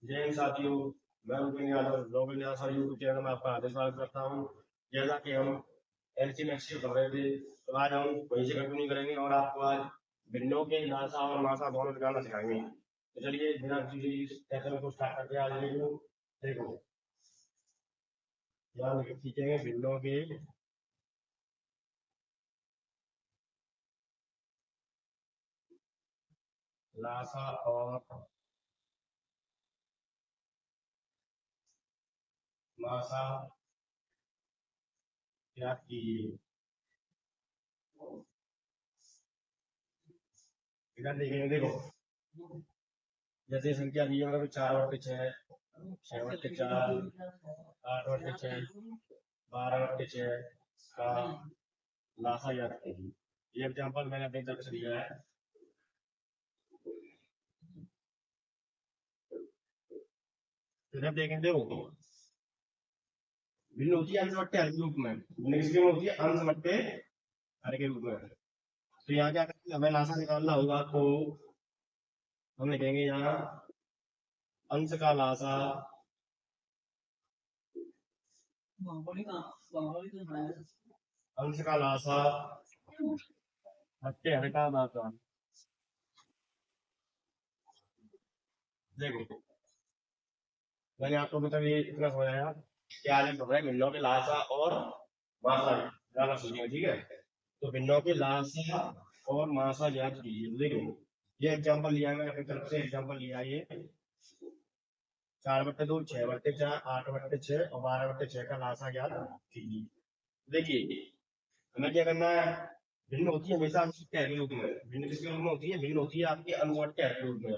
जय हिंद साथियों। मैं Rupen Yadav global Nyasa YouTube channel में आपका हार्दिक स्वागत करता हूँ। जैसा कि हम एलसी नेक्स्ट कर रहे थे, तो आज हम वहीं से कंटिन्यू करेंगे और आपको आज भिन्नों के नासा और मासा दोनों निकालना सिखाएंगे। तो चलिए बिना किसी चीज सेशन को स्टार्ट करते हैं। आज देखो यहाँ खींचेंगे भिन्नों के लासा और मासा ज्ञात कीजिए। इधर देखेंगे, देखो जैसे संख्या दी है, 4/6, 6/4, 8/6, 12/6 का लासा याद कीजिए। ये एग्जाम्पल मैंने अपनी तरफ से दिया है। फिर देखेंगे, देखो भिन्न होती है अंश बट्टे हर के रूप में, किसके में होती है अंश बट्टे हर के रूप में। तो यहाँ क्या करेंगे, हमें लासा निकालना होगा, तो हम लिखेंगे यहाँ अंश का लासा अंश का लासा बट्टे हर का लासा। देखो मैंने आपको मतलब ये इतना समझाया कि आज हम पढ़ रहे हैं भिन्नों के लासा और मासा ज्यादा सीखेंगे, ठीक है। तो भिन्नों के लासा और मासा ज्ञात कीजिए। देखो ये एग्जांपल लिया है, मैंने अपनी तरफ से एग्जांपल लिया है। ये 4/2, 6/4, 8/6 और 12/6 का लासा ज्ञात कीजिए। देखिए हमें क्या करना है, भिन्न होती है हमेशा अंश के रूप में। भिन्न किसके रूप में होती है, भिन्न होती है आपके अनुवर्त के रूप में।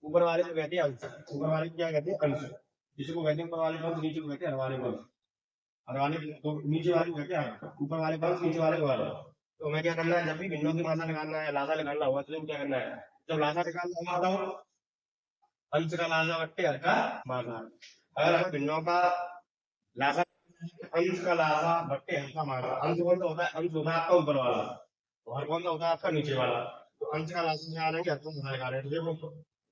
ऊपर वाले को कहते हैं अंश, ऊपर वाले को क्या कहते हैं अंश, जिसको कहते हैं ऊपर वाले वंश, नीचे को कहते हैं हरवाले वंश। हरवाले तो नीचे वाले को कहते हैं ऊपर वाले वंश, नीचे वाले को वाले। तो हमें क्या करना है, जब भी भिन्नों की मात्रा निकालना है, लासा निकालना होगा, तो क्या करना है, जब लासा निकालना होगा तो अंश का लासा बट्टे हर का मासा। अगर हमें भिन्नों का लासा, अंश का लासा बट्टे हर का मासा। अंश कौन सा होता है, अंश होता है आपका ऊपर वाला, तो हर कौन सा होता है आपका नीचे वाला। तो अंश का लासा निकाल रहे हैं, हर को निकाल रहे हैं। तो देखो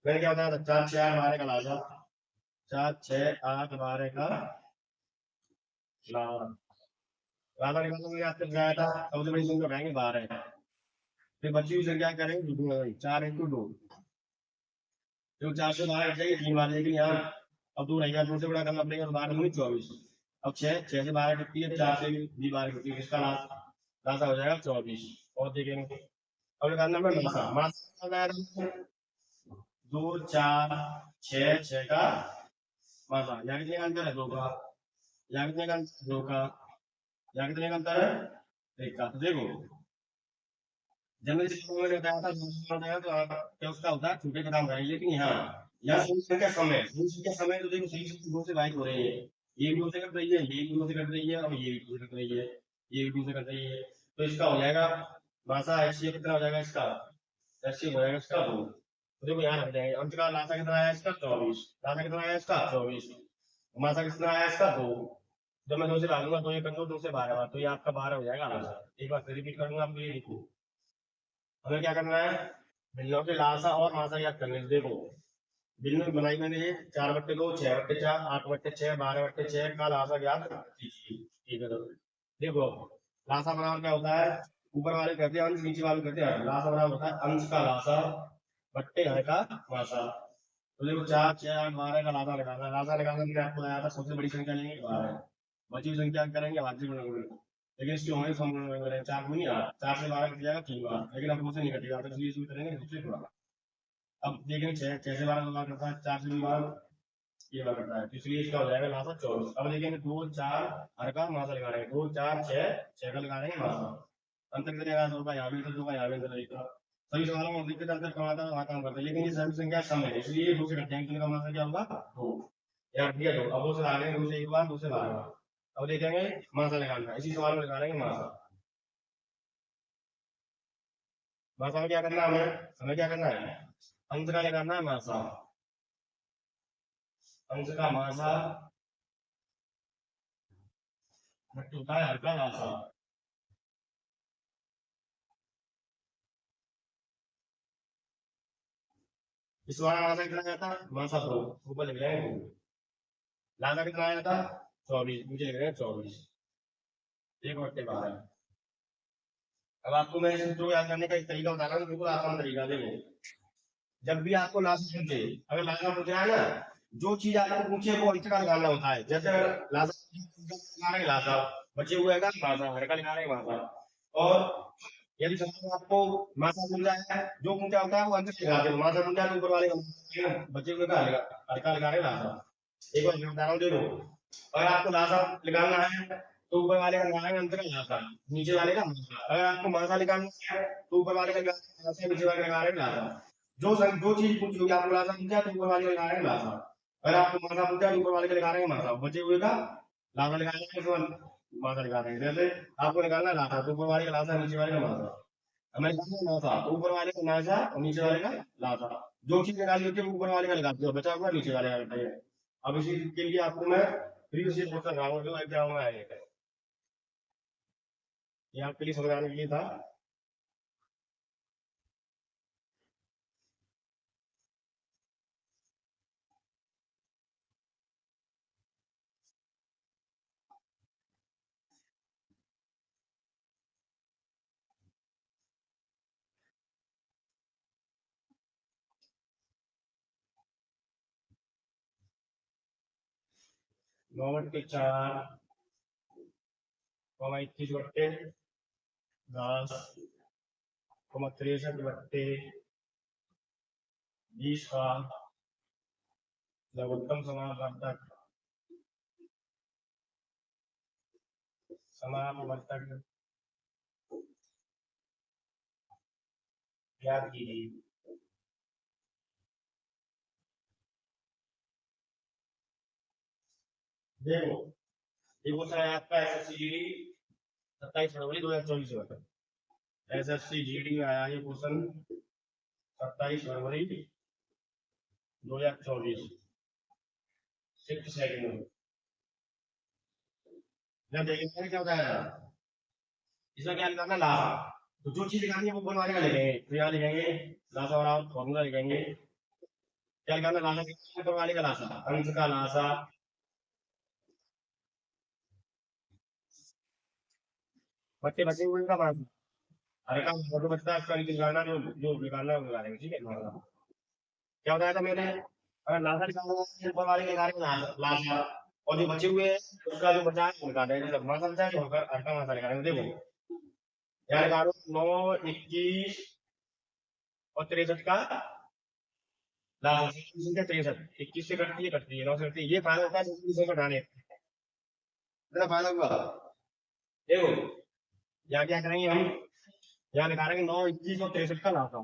मैंने क्या बताया था, 4, 6, 12 का लासा, 4, 6, 8, 12 का लासा। लासा निकालने में आपको बताया था, सबसे बड़ी संख्या उठाएंगे 12। फिर बची हुई संख्या करेंगे 4 × 2। जो 4 से 12 हट जाएगी 3 बार, लेकिन यहाँ अब 2 रहेगा, 2 से बड़ा करना पड़ेगा, तो 12 दूनी 24। अब 6 से 12 कटती है, 4 से भी 12 कटती है, इसका लासा हो जाएगा 24। और देखेंगे अब निकालना है मासा। मासा 2, 4, 6, 6 का मासा। यहाँ कितने का अंतर है, 2 का। यहाँ कितने का अंतर, 2 का। यहाँ कितने का अंतर है, 1 का। तो देखो जनरल स्कूल में बताया था, बताया तो क्या उसका होता है छोटे का नाम है। लेकिन यहाँ सही संख्या कम है, सही संख्या समय, तो देखो सही संख्या 2 से बाइक हो रही है, ये भी 2 से कट रही है, ये भी 2 से कट रही है, और ये भी 2 से कट रही है, ये भी 2 से कट रही है। तो इसका हो जाएगा मासा एचसीएफ कितना हो जाएगा, इसका एचसीएफ हो जाएगा इसका 2। तो देखो यहाँ रख जाएंगे, अंश का लासा कितना आया इसका 24, लासा कितना आया इसका 24, मासा कितना आया इसका 2। जब मैं 2 से डालूंगा तो ये कर दो, 2 से 12 बार, तो ये आपका 12 हो जाएगा लासा। एक बार फिर रिपीट करूंगा, आपको ये लिखो। हमें क्या करना है, भिन्नों के लासा और मासा याद करने हैं। देखो भिन्न बनाई मैंने ये 4/2, 6/4, 8/6, 12/6 का लासा याद कीजिए। ठीक है, तो देखो लासा बराबर क्या होता है, ऊपर वाले कहते हैं अंश, नीचे वाले कहते हैं। लासा बराबर होता है अंश का लासा बट्टे हर का मासा। तो देखो 4, 6, 8, 12 का लासा निकालना है। लासा निकालने के लिए आपको आया था सबसे बड़ी संख्या लेंगे 12, बची हुई संख्या करेंगे भाज्य गुणा करेंगे। लेकिन इसकी होंगे सम 4 गुनी 8, 4 से 12 कट जाएगा 3 बार, लेकिन अब 2 से नहीं कटेगा, तो इसलिए इसमें करेंगे 2 से गुणा। अब देखेंगे 6 से 12 बार करता है, 4 से 2 बार ये बार करता है, तो इसलिए इसका हो जाएगा लासा 24। अब देखेंगे 2, 4 हर का मासा लगा रहे हैं, 2, 4, 6, 6 का लगा रहे हैं मासा। अंतर करेगा 2 का यहाँ भी अंतर, 2 का यहाँ भी अंतर रहेगा। सभी सवालों में दिक्कत अंतर कमाता है, वहाँ काम करता है, लेकिन ये सभी संख्या सम है, इसलिए 2 से कट जाएंगे, तो इनका मासा क्या होगा 2। यार दिया 2, अब 2 से लगा लेंगे, 2 से 1 बार, 2 से 12 बार। अब देखेंगे मासा लगाना है, इसी सवाल में लगा लेंगे मासा। मासा में क्या करना है, हमें क्या करना है, अंश का लगाना है मासा, अंश का मासा होता है हर का लासा। इस वाला मासा कितना आया था मासा दो ऊपर लिख रहे हैं लासा कितना आया था 24 नीचे लिख रहे हैं 24 1/12। अब आपको मैं सूत्रों याद करने का एक तरीका बता रहा हूँ बिल्कुल आसान तरीका देखो जब भी आपको लासा पूछे अगर लासा पूछ रहा है ना जो चीज आपको पूछे वो अंक का लगाना होता है जैसे लासा लासा बचे हुए का मासा हर का लिखाना है मासा और यदि समझो आपको मासा मिल जाए जो पूछा होता है वो अंक से लगाते हो मासा मिल जाए तो ऊपर वाले का बचे हुए का हर का लिखाना है लासा एक बार मैं बता रहा हूँ देखो अगर आपको लासा निकालना है तो ऊपर वाले का लगाना है अंतर का लासा नीचे वाले का मासा अगर आपको मासा निकालना है तो ऊपर वाले का लगाना है नीचे वाले का लगाना है लासा जो चीज पूछी होगी आपको लासा पूछा तो ऊपर वाले का लगा रहे हैं लासा अगर आपको मासा पूछा तो ऊपर वाले का लगा रहे हैं मासा बचे हुए का लासा लगा रहे हैं तो मासा लगा रहे हैं जैसे आपको निकालना है लासा तो ऊपर वाले का लासा नीचे वाले का मासा हमें निकालना है नासा तो ऊपर वाले का नासा और नीचे वाले का लासा जो चीज निकाली होती है वो ऊपर वाले का लगाते हो बचा हुआ नीचे वाले का लगाते हैं अब इसी के लिए आपको मैं प्रीवियस ईयर क्वेश्चन रहा हूँ जो एग्जाम में आएगा ये आपके लिए समझाने के लिए था 9/4 21/10 63/20 का लघुत्तम समापवर्तक याद कीजिए देखो ये पूछा है आपका एसएससी जीडी 27 फरवरी 2024 में एसएससी जीडी में आया ये क्वेश्चन 27 फरवरी 2024 6 सेकंड में जब देखेंगे क्या होता है इसमें क्या लिखा लासा तो जो चीज लिखानी है वो बनवाने का लिखेंगे तो यहाँ लिखेंगे लासा और आप फॉर्मूला लिखेंगे क्या लिखाना लासा बनवाने का लासा अंश का लासा बच्चे बचे हुए का मान अरे का फोटो बचता है उसका निकालना जो निकालना है वो निकालेंगे ठीक है क्या बताया था मैंने अगर लासा निकालना है ऊपर वाले निकालेंगे लासा और जो बचे हुए हैं उसका जो बचा है वो निकालेंगे जब मासा बचा है तो हल्का मासा निकालेंगे देखो यार निकालो 9 21 और 63 का लास्ट 63 से कटती है 9 से कटती है ये फायदा होता है दूसरी से घटाने इतना फायदा हुआ देखो यहाँ क्या करेंगे हम यहाँ निकालेंगे 9 21 और 63 का लाभ तो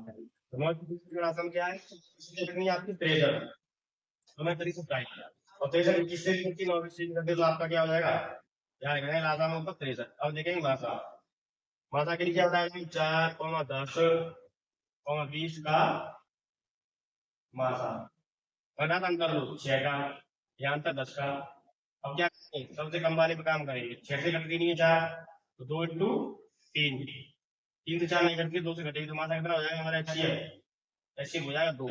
9 21 का राशम क्या है कितनी आपकी 63 तो मैं 63 आएगी और 63 21 से 9 21 करते तो आपका क्या हो जाएगा यहाँ लिखेंगे लाजा में ऊपर 63 अब देखेंगे मासा मासा के लिए क्या बताया 4,10,20 का मासा घटा का अंतर लो 6 का यहाँ अंतर 10 का अब क्या करेंगे सबसे कम वाले पे काम करेंगे 6 से कट नहीं है 4 तो 2 इंटू 3 3 से 4 नहीं कटती 2 से कटेगी तो मासा कितना हो जाएगा हमारा अच्छी है ऐसी हो जाएगा 2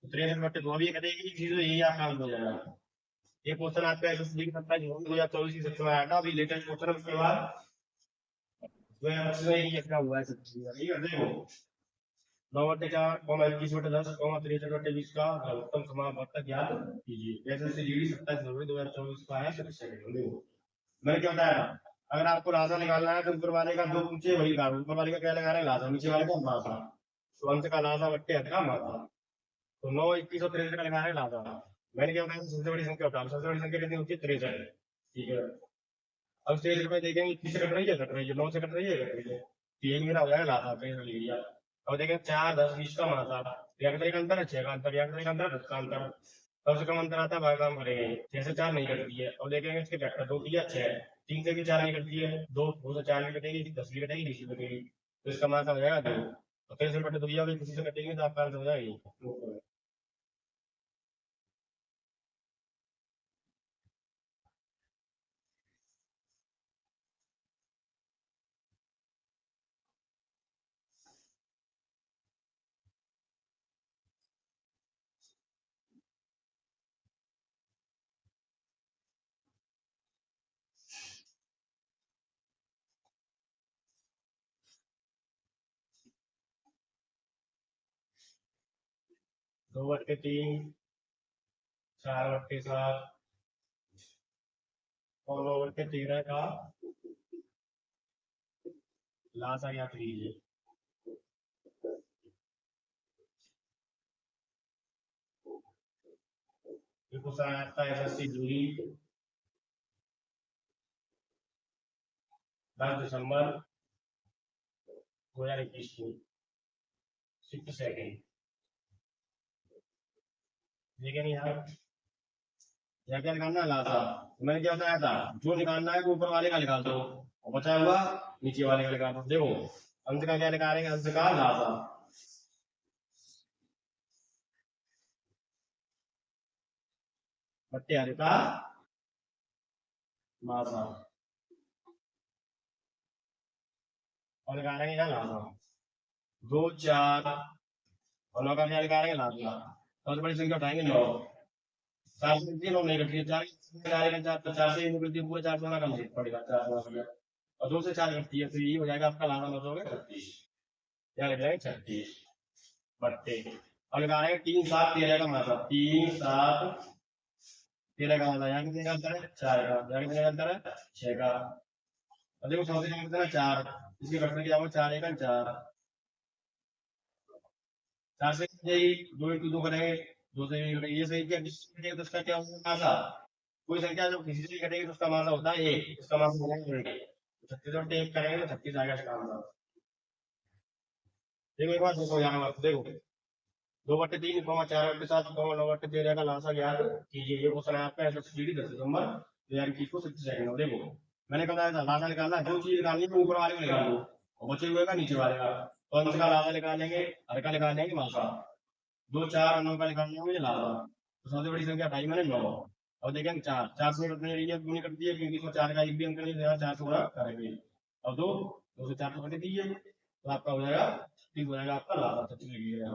63/2 अभी कटेगी चीज तो यही आपका आंसर हो जाएगा ये क्वेश्चन आपका एसएससी का 27/2/2024 की सेक्शन में आया था अभी लेटेस्ट क्वेश्चन उसके बाद जो है उसमें यही एग्जाम हुआ है ठीक है देखो 9/4 21/10 63/20 का उत्तम समापवर्तक याद कीजिए एसएससी जीडी 27 फरवरी 2024 का है सेकंड देखो मैंने क्या बताया अगर आपको लासा निकालना है तो ऊपर वाले का दो पूछे वही निकालो ऊपर वाले का क्या लगा रहे हैं लासा नीचे वाले का मासा तो अंश का लासा बट्टे हद का मासा तो 9 21 और 63 का लगा रहे हैं लासा मैंने क्या बताया सबसे बड़ी संख्या उठा सबसे बड़ी संख्या कितनी होती है 63 ठीक है अब 63 में देखेंगे 21 से कट रही है 9 से कट रही है तो ये मेरा हो जाएगा लासा 63 ले लिया अब देखें 4 10 20 का मासा या का अंतर है 6 का अंतर या का अंतर 10 का अंतर सबसे कम अंतर आता है भाग काम करेंगे 6 से 4 नहीं कटती है और देखेंगे इसके फैक्टर 2 किया 6 3 से भी 4 नहीं कटती है 2 से 4 नहीं कटेगी 10 भी कटेगी 20 भी कटेगी तो इसका मासा हो जाएगा 2 और 63/2 दिया होगा किसी से कटेंगे तो आपका आंसर हो जाएगी 2/3, 4/7 और 9/13 का लासा या लीजिए। SSC दूरी 10 दिसंबर 2021 को 6 सेकेंड। ठीक है नहीं यार, क्या क्या निकालना है लासा। मैंने क्या बताया था, जो निकालना है वो ऊपर वाले का निकाल दो और बचा हुआ नीचे वाले का निकाल दो। देखो अंत का क्या निकालेंगे, अंत का लासा। बट्टे हरे का मासा और निकालेंगे यहाँ लासा। 2, 4 और 9 का क्या निकालेंगे लासा। सबसे बड़ी संख्या उठाएंगे 9। 4 से 9 नहीं कटती है, 4 तो 4 से निकलती है, पूरे 4 से का नहीं पड़ेगा, 4 और 2 से 4 कटती है, तो ये हो जाएगा आपका लासा। मतलब हो गया 36, क्या लग जाएगा 36 बट्टे। और लगाएंगे 3, 7 13 का मासा। 3, 7 13 का मासा। यहाँ कितने का अंतर है, 4 का। यहाँ कितने का अंतर है, 6 का। और देखो चौथे का कितना 4, इसके कटने की जाओ 4 1 4। 4 से 2 इंटू 2 करेंगे, 2 से ये सही क्या, तो उसका क्या होगा मासा। कोई संख्या जो किसी से कटेगी तो उसका मासा होता है 1, इसका मासा हो जाएगा 1। 36 और 1 करेंगे तो 36 आएगा इसका मासा। देखो एक बार देखो यहाँ देखो 2/3, 4/7, 9/13 का लासा ज्ञात कीजिए। ये क्वेश्चन है आपका SSC 10 दिसंबर 2021 को 6 सेकंड। देखो मैंने बताया था लासा निकालना, जो चीज निकालनी है ऊपर वाले को निकाल लो और बचे हुए का नीचे वाले का। तो अंश का लासा निकालेंगे, हर का निकालेंगे मासा। 2, 4 और 9 का निकालना मुझे लासा। तो सबसे बड़ी संख्या उठाई मैंने 9 और देखेंगे 4। 4 से कटने रही है, क्यों नहीं कटती है, क्योंकि इसमें 4 का एक भी अंक नहीं देना, 4 से गुणा करेंगे और 2 से 4 को कट दीजिए तो आपका हो जाएगा 36 हो जाएगा आपका लासा। 36 लिखिएगा।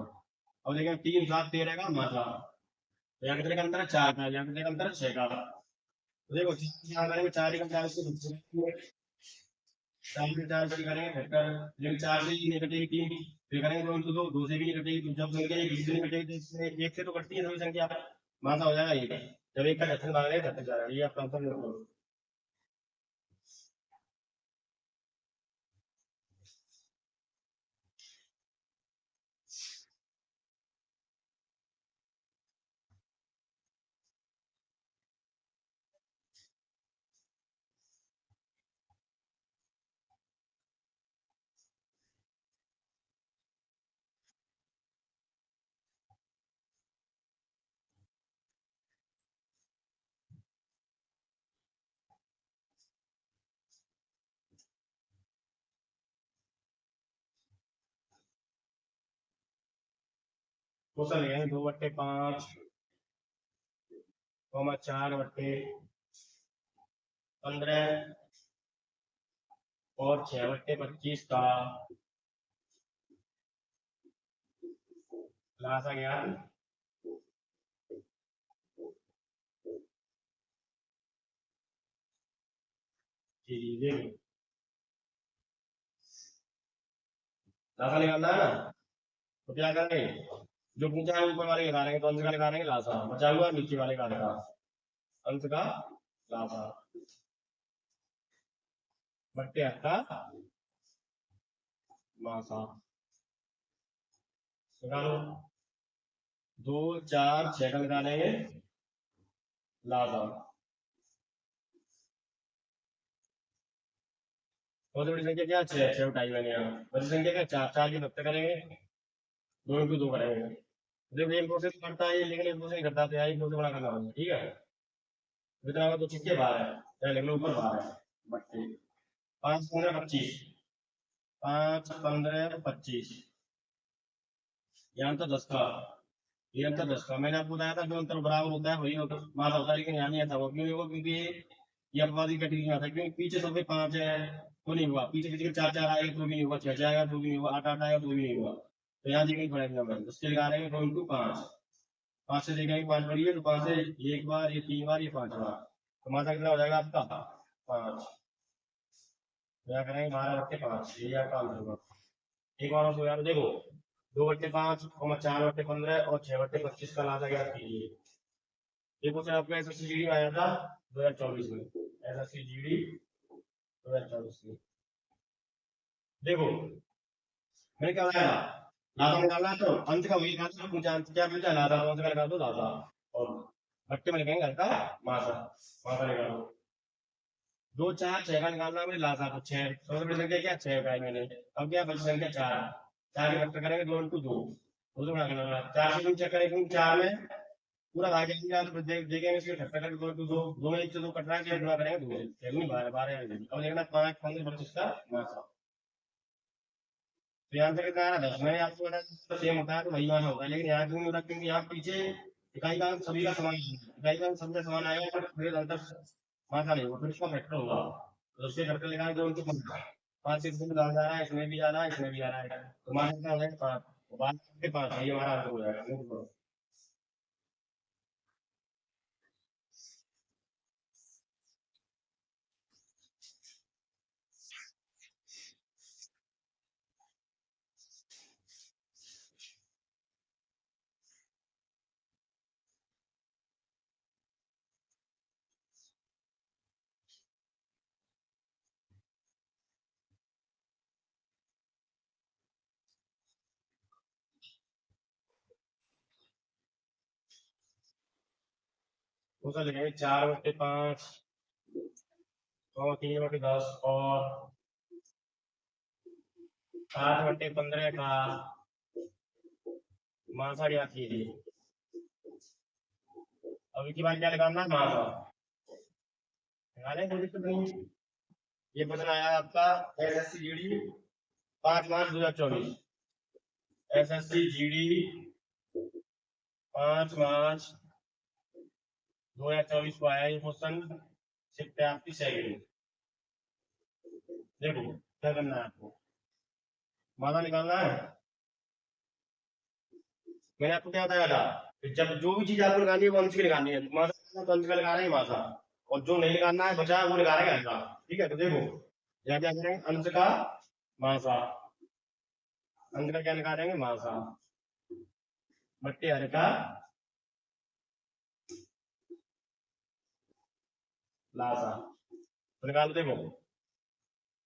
अब देखें 3, 7 13 का मासा। तो यहाँ कितने का अंतर है, 4 का। यहाँ कितने का अंतर है, 6 का। तो देखो 4 करेंगे, 4 1 4 से 4 से 4 से करेंगे फैक्टर, लेकिन 4 से ही नहीं कटेगी 3, फिर करेंगे 2 इंटू 2, 2 से भी नहीं कटेगी। तो जब संख्या एक से नहीं कटेगी तो इसमें 1 से तो कटती है सभी संख्या, मासा हो जाएगा 1। जब 1 का 36 मांग रहे हैं 36 जाएगा। ये आपका आंसर लिख लो। क्वेश्चन है 2/5, 4/15 और 6/25 का लासा ज्ञात कीजिए। लासा निकालना है ना, तो क्या करेंगे, जो पूछा है ऊपर वाले निकालेंगे, तो अंश का निकालेंगे लासा, बचा हुआ नीचे वाले का अंश का लासा बट्टे का मासा। निकालो 2, 4 6 का निकालेंगे लासा। बहुत बड़ी संख्या क्या, 6 6 उठाई मैंने यहाँ। बड़ी संख्या क्या, 4 4 की नब्बे करेंगे, 2 इंटू 2 करेंगे। देखो एक 2 से तो करता है लेकिन एक 2 से नहीं करता, तो यहाँ एक 2 से बड़ा करना होगा। ठीक है, इतना होगा तो चीजें बाहर है, चाहे लिख लो ऊपर बाहर है बट्टे। 5 15 25, 5 15 25, यहाँ तो 10 का, ये अंतर 10 का। मैंने आपको बताया था जो अंतर बराबर होता है वही मासा होता है, लेकिन यहाँ नहीं आता वो। क्यों होगा, क्योंकि ये अपवादी कैटेगरी में आता है। क्योंकि पीछे सब 5 है तो नहीं हुआ, पीछे किसी के 4 4 आएगा तो भी नहीं हुआ, 6 6 आएगा तो भी नहीं हुआ, 8 8 आएगा तो भी नहीं हुआ। तो यहाँ देखने पड़ेगा नंबर, उसके लगा रहे हैं 2 इंटू 5। 5 से देखेंगे 5 बड़ी है, तो 5 से एक बार, ये 3 बार, ये 5 बार, तो मासा कितना हो जाएगा आपका 5। क्या करेंगे 12/5, ये आपका आंसर होगा। एक बार और देखो 2/5, 4/15 और 6/25 का लाता याद कीजिए। ये क्वेश्चन आपका एसएससी जीडी में आया था 2024 में, एसएससी जीडी 2024 में। देखो मैंने क्या बताया था, लाता निकालना है तो अंत का वही निकालना, ऊंचा अंत क्या मिलता है लाता, अंत का निकाल दो लाता, और भट्टे में लिखेंगे अंत का मासा, मासा निकालो। 2, 4, 6 का निकालना है लाता, तो 6 सबसे बड़ी संख्या क्या 6 का मैंने, अब क्या बची संख्या 4, 4 के फैक्टर करेंगे 2 into 2, उसको बना करना 4 से 3 चेक करेंगे 4 में पूरा भाग जाएगा, तो देखेंगे इसके फैक्टर करके 2 into 2, 2 में 1 से 2 कट रहा है, गुणा करेंगे 2 से 12 12 अब देखना 5, 15, 25 का मासा। तो यहाँ से कितना आ रहा है 10, मैंने आपको बताया सेम होता है तो वही मान होगा, लेकिन यहाँ क्यों नहीं होता, क्योंकि यहाँ पीछे इकाई का अंक सभी का समान है, इकाई का अंक सबका समान आएगा पर फिर अंतर मात्रा नहीं होगा, फिर उसका फैक्टर होगा, तो उसके फैक्टर लगाएंगे तो उनको 5 से इसमें भी जा रहा है, इसमें भी जा रहा है, इसमें भी आ रहा है, तो मान कितना हो जाएगा 5, 5 ये हमारा आंसर हो जाएगा। तो सर लिखेंगे 4/5 और 3/10 और 8/15 का मासा याद कीजिए। अब इसके बाद क्या लगाना है मासा, कोई दिक्कत नहीं। ये क्वेश्चन आया आपका एसएससी जीडी 5 मार्च 2024, एसएससी जीडी 5 मार्च 2024 को आया ये क्वेश्चन 87 देखो क्या करना है आपको, माना निकालना है। मैंने आपको क्या बताया था, जब जो भी चीज आपको लगानी है वो अंश की लगानी है, मासा तो अंश का लगा रहे हैं मासा, और जो नहीं लगाना है बचा वो लगा रहे हैं अंश का। ठीक है, तो देखो यहाँ क्या करेंगे अंश का मासा, अंश का क्या निकालेंगे मासा, बट्टे हर का लासा, तो निकाल देखो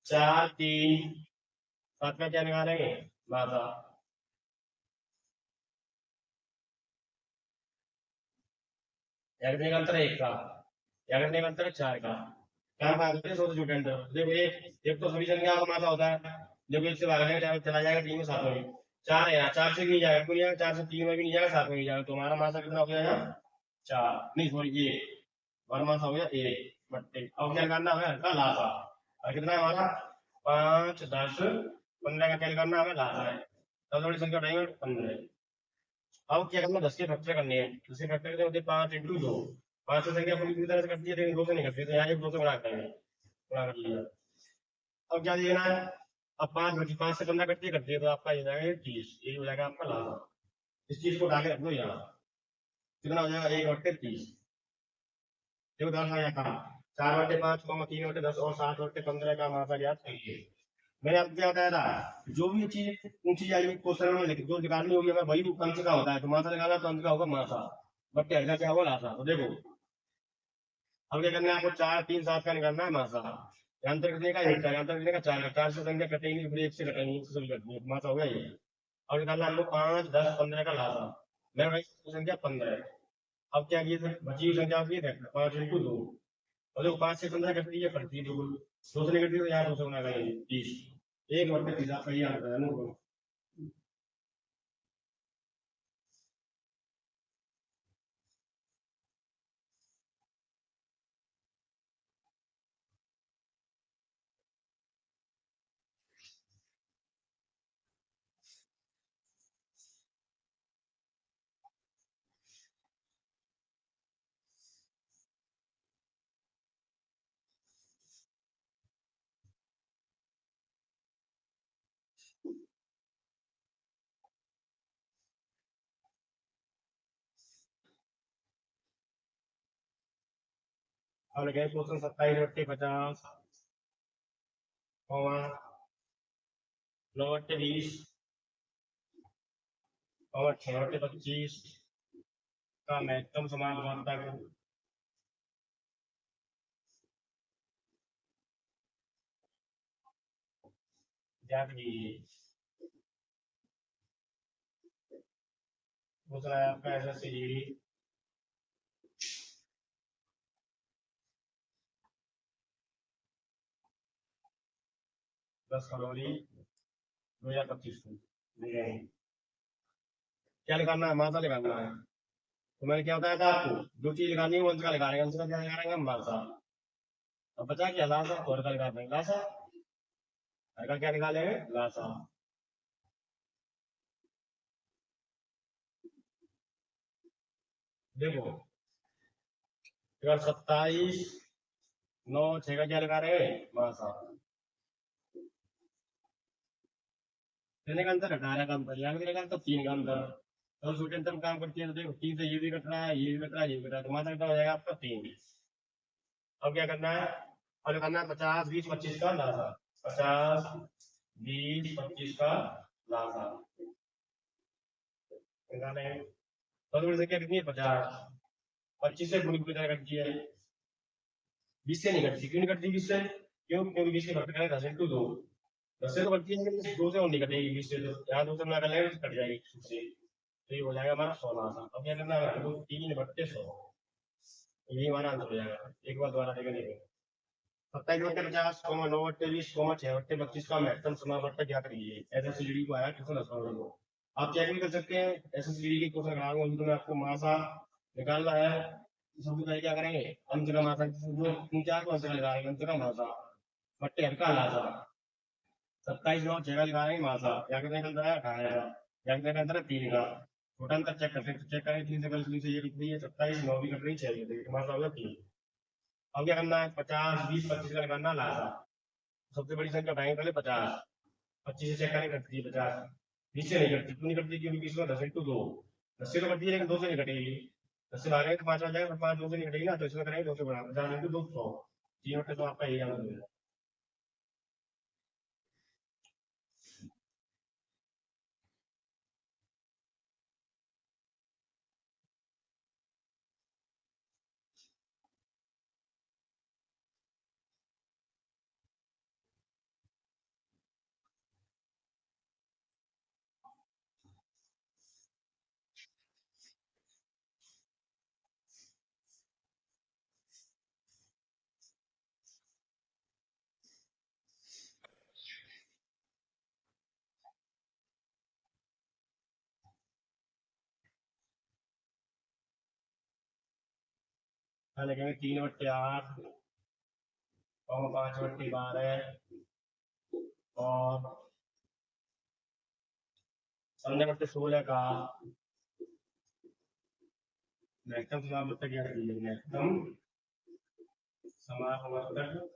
4, 3, 7 का क्या निकालेंगे लासा, या कितने का अंतर है 1 का, या कितने का अंतर है 4 का, क्या भाग करते हैं 100 से छोटे अंतर, देखो एक तो सभी संख्या का मासा होता है, जब 1 से भागने का चला जाएगा 3 में 7 में, 4 है यहाँ 4 से भी नहीं जाएगा, क्यों नहीं जाएगा 4 से 3 में भी नहीं जाएगा 7 में नहीं जाएगा, तो हमारा मासा कितना हो गया यहाँ 4 नहीं सॉरी ये हमारा मासा हो गया 1 बट्टे, अब क्या करना है हल्का लासा, और कितना है हमारा 5, 10, 15 का क्या करना हमें लासा है, सबसे बड़ी संख्या उठाएंगे 15। अब क्या करना 10 के फैक्टर करने हैं, 10 के फैक्टर करते 5 into 2, 5 से संख्या पूरी तरह से करती है लेकिन 2 से नहीं करती, तो यहाँ एक 2 से गुणा करेंगे, गुणा कर लिया। अब क्या देना है, अब 5 बची 5 से 15 करती है तो आपका ये जाएगा 30, ये हो जाएगा आपका लाभ, इस चीज को उठा के रख दो यहाँ, कितना हो जाएगा 1/30, देखो 10 आया कहा 4/5, 3/10 और 7/15 का मासा ज्ञात करिए। मैंने आपको क्या बताया था, जो भी चीज ऊंची जाएगी क्वेश्चन में जो निकालनी होगी हमें वही अंश का होता है, तो मासा निकालना तो अंश का होगा मासा, बट क्या क्या होगा लासा, तो देखो अब क्या करना है आपको 4, 3, 7 का निकालना है मासा, अंतर कितने का 1 का, अंतर कितने का 4 का, 4 से संख्या कटेंगी फिर 1 से कटेंगी, सभी कटेंगी, मासा हो गया ये। और निकालना हमको 5, 10, 15 का लासा, मैं भाई संख्या 15 है, अब क्या किए बची हुई संख्या होती है 5 into 2, और देखो 5 से 15 कटती है पड़ती है 2, 2 से निकलती है तो यहाँ 2 से गुना करेंगे 30, 1/30 आपका ये आंसर है ना। और गए क्वेश्चन 27/50 9/20 और 6 बटे 25 का महत्तम समानुपाता है ज्ञात कीजिए। दूसरा है आपका SSCGD 10 फरवरी 2025 को क्या लिखाना है? मासा लिखाना है। तो मैंने क्या बताया था आपको, जो चीज लिखानी है वो अंश का लिखा रहेगा, अंश का क्या लिखा रहेगा? मासा। अब बचा क्या? लासा। और का लिखा देंगे लासा, का क्या निकालेंगे? लासा। देखो 27 9 6 का क्या लिखा रहे हैं? मासा। का अंतर 18 का अंतर, यहाँ का तो 3 का अंतर। तो छोटे अंतर काम करती है, तो देखो 3 से ये भी कट रहा है, ये भी कट रहा है, ये भी कट रहा है, तो मासा कितना हो जाएगा आपका? 3। अब क्या करना है? और करना है 50 20 25 का लासा। 50 20 25 का लासा निकाले। तो संख्या कितनी है? 50। 25 से गुणित की तरह कटती है, 20 से नहीं कटती। क्यों नहीं कटती? 20 से क्यों? क्योंकि 20 के घटक है 10 into 2। 10 से तो कटती है, लेकिन 2 से और नहीं कटेगी। 20 से तो यहाँ 2 से मिला कर लेंगे तो कट जाएगी से। तो ये हो जाएगा हमारा 16। अब क्या करना है? 3 बट्टे 100, यही हमारा आंसर हो जाएगा। एक बार दोबारा देखेंगे। 27 बट्टे 50, 9 बट्टे 20, 6 बट्टे 25 का महत्तम समापट्टा क्या करिए? SSCD को आया क्वेश्चन को आप चेक भी कर सकते हैं। SSCD के क्वेश्चन कराऊंगा तो मैं आपको मासा निकालना है। सबसे पहले क्या करेंगे? अंश का मासा, जो 3 4 को अंश का लगाएंगे, अंश का मासा बट्टे हर का लासा। 27 9 6 का लगाएंगे मासा, क्या कितने का अंतर है? 18 का। क्या कितने का अंतर है? 3 का। छोटा अंतर चेक करते हैं, चेक करें 3 से गलती से ये लिख रही है 27 9 भी कट रही 6 भी, मासा हो गया 3। अब क्या करना है? 50 20 25 का लगाना लासा। सबसे बड़ी संख्या उठाएंगे पहले 50। 25 से चेक करें कटती है 50, 20 से नहीं कटती। क्यों नहीं कटती? क्योंकि 20 में 10 into 2, 10 से तो कटती है लेकिन 2 से नहीं कटेगी। 10 से भागेंगे तो 5 आ जाएगा, 5 2 से नहीं कटेगी ना, तो इसमें करेंगे 2 से बड़ा। 50 into 2 100, 3 बटे तो आपका यही आंसर है। हाँ लिखेंगे 3 बटे 8 और 5 बटे 12 और 15 बटे 16 का महत्तम समावर्तक क्या करिए? महत्तम समावर्तक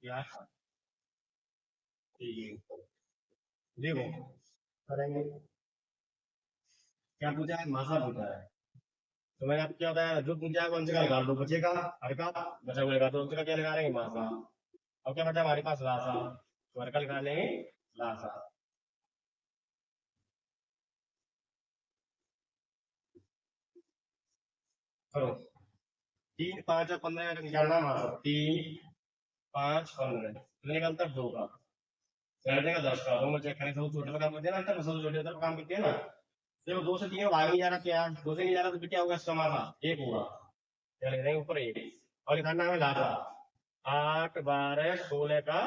क्या देखो करेंगे। क्या पूछा है? मासा पूछा है। तो मैंने आपको क्या बताया? जो पूछा है कौन से का निकाल दो, बचेगा हर का, बचा हुआ तो उसका क्या लगा लेंगे? मासा। अब क्या बचा हमारे पास? लासा। तो हर का लगा लेंगे लासा। करो 3 5 और 15 का निकालना मासा। 3 5 15 कितने का अंतर? 2 का। कर देगा 10 का। दोनों चेक करें, सब छोटे का काम करते हैं ना, अंतर सब छोटे अंतर काम करते हैं ना। देखो 2 से 3 भाग नहीं जा रहा, क्या 2 से नहीं जा रहा, तो फिर क्या होगा? इसका मासा 1 होगा। क्या लिख देंगे ऊपर 1। और निकालना है लासा। 8 12 16 का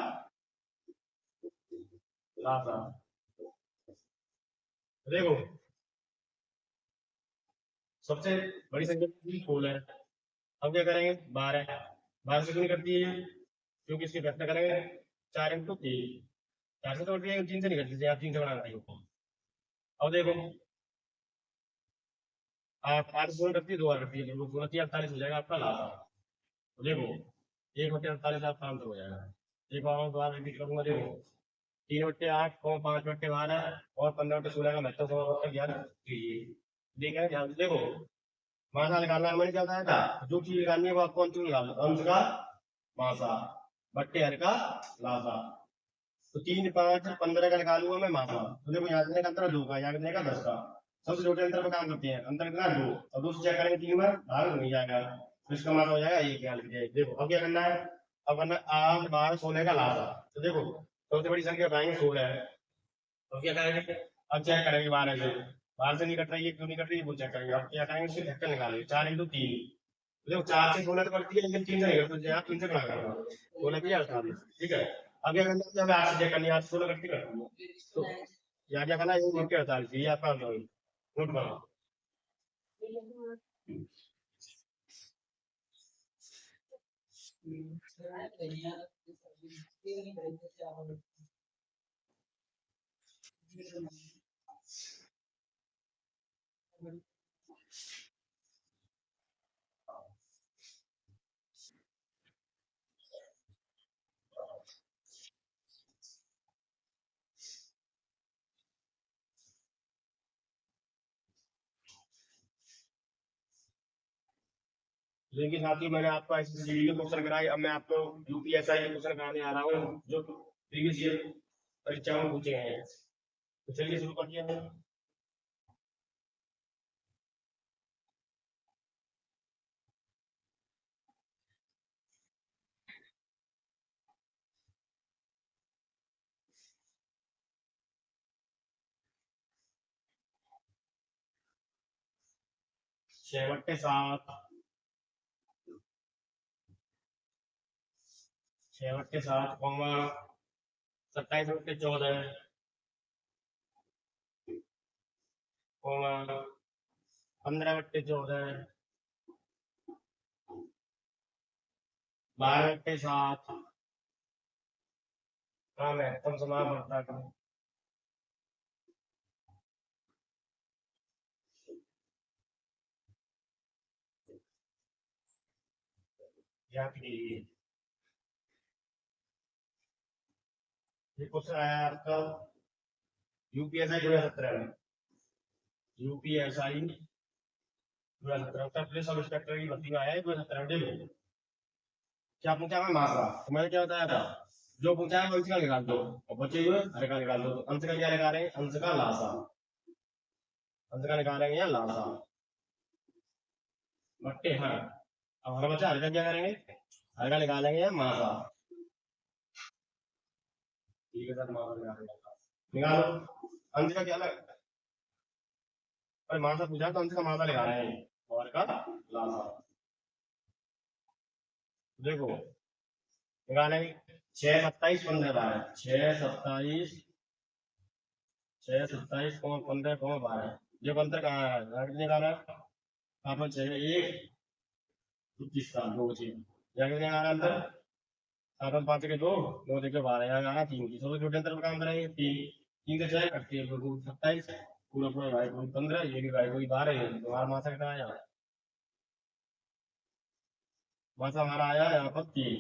लासा। देखो सबसे बड़ी संख्या 16 है। अब क्या करेंगे? 12 12 से क्यों करती है? क्योंकि इसकी घटना करेंगे 4 into 3, 4 से तो कटती है, 3 से नहीं कटती, आप 3 से बनाना है। अब देखो आप 8 से करती है, 2 बार करती है, 2 48 हो जाएगा आपका लाभ। तो देखो 1 बटे 48 आपका आंसर हो जाएगा। एक बार दोबारा रिपीट करूंगा। देखो 3 बटे 8 और 5 बटे 12 और 15 बटे 16 का महत्व समावर्तक ज्ञात कीजिए। देखा है ध्यान से। देखो मासा निकालना मैंने क्या बताया था? जो चीज निकालनी है वो आप कौन सी निकालो? अंश का मासा बट्टे हर का लासा। तो 3 5 15 का निकालूंगा मैं मासा। तो देखो यहाँ कितने का अंतर है, 2 का, यहाँ कितने का 10 का। सबसे छोटे अंतर पर काम करते हैं, अंतर कितना है 2, और 2 से चेक करेंगे 3 बार भाग नहीं जाएगा, तो इसका मासा हो जाएगा 1 ख्याल कीजिए। देखो अब क्या करना है, अब करना 8 12 16 का लासा। तो देखो सबसे बड़ी संख्या पाएंगे 16 है, तो क्या करेंगे, अब चेक करेंगे 12 से, 12 से नहीं कट रही है, क्यों नहीं कट रही है वो चेक करेंगे। अब क्या करेंगे, इसके ढक्कन निकालेंगे, 4 इंटू 3। देखो 4 से 16 तो बढ़ती है, लेकिन 3 से नहीं करते, आप 3 से गुणा करो, 16 की 48, ठीक है। अब क्या करना है, हमें 8 से चेक करनी है, 8 से 16 कटती करती है, तो यहाँ क्या करना है, ये नोट के 48, ये आपका नोट करो। लेकिन साथ ही मैंने आपको एसएससीडी के क्वेश्चन कराए, अब मैं आपको यूपीएसआई के क्वेश्चन कराने आ रहा हूँ जो प्रीवियस ईयर परीक्षाओं में पूछे गए हैं। तो चलिए शुरू करते हैं। 6 बट्टे 7, 6 बट्टे 7 कॉमा 27 बट्टे 14 कॉमा 15 बट्टे 14, 12 बट्टे 7। हाँ मैं कम समान बढ़ता करूँ, यहाँ पे ये क्वेश्चन आया आपका यूपीएसआई 2017 में, UPSI 2017 Uttar Pradesh sub inspector की भर्ती में आया है 2017 में। क्या पूछा मैं मात्रा, तो मैंने क्या बताया था, जो पूछा है अंश का निकाल दो और बचे हुए हर का निकाल दो। तो अंश का क्या निकालेंगे, अंश का लासा, अंश का निकालेंगे या लासा बट्टे हर। अब हर बचा, हर का क्या करेंगे, हर का निकालेंगे या मासा, ठीक है सर मासा निकालो। अंश का क्या लगा, और मासा पूछा तो अंश का मासा निकाला है और का लासा। देखो निकालेंगे 6 27 15 12, 6 27 6 27 15 12, जो अंतर कहाँ है निकाला है, आपको चाहिए 1 21 का 2 बचे, या कितने आ रहा है अंतर, 7 5 के 2 2 देखो 12, यहाँ आना 3 की, सबसे छोटे अंतर पर काम करेंगे 3, 3 से 6 कटती है 2 27, पूरा पूरा भाई कोई 15, ये भी भाई कोई 12 है, तो हमारा मासा कितना आया, मासा हमारा आया यहाँ पर 3,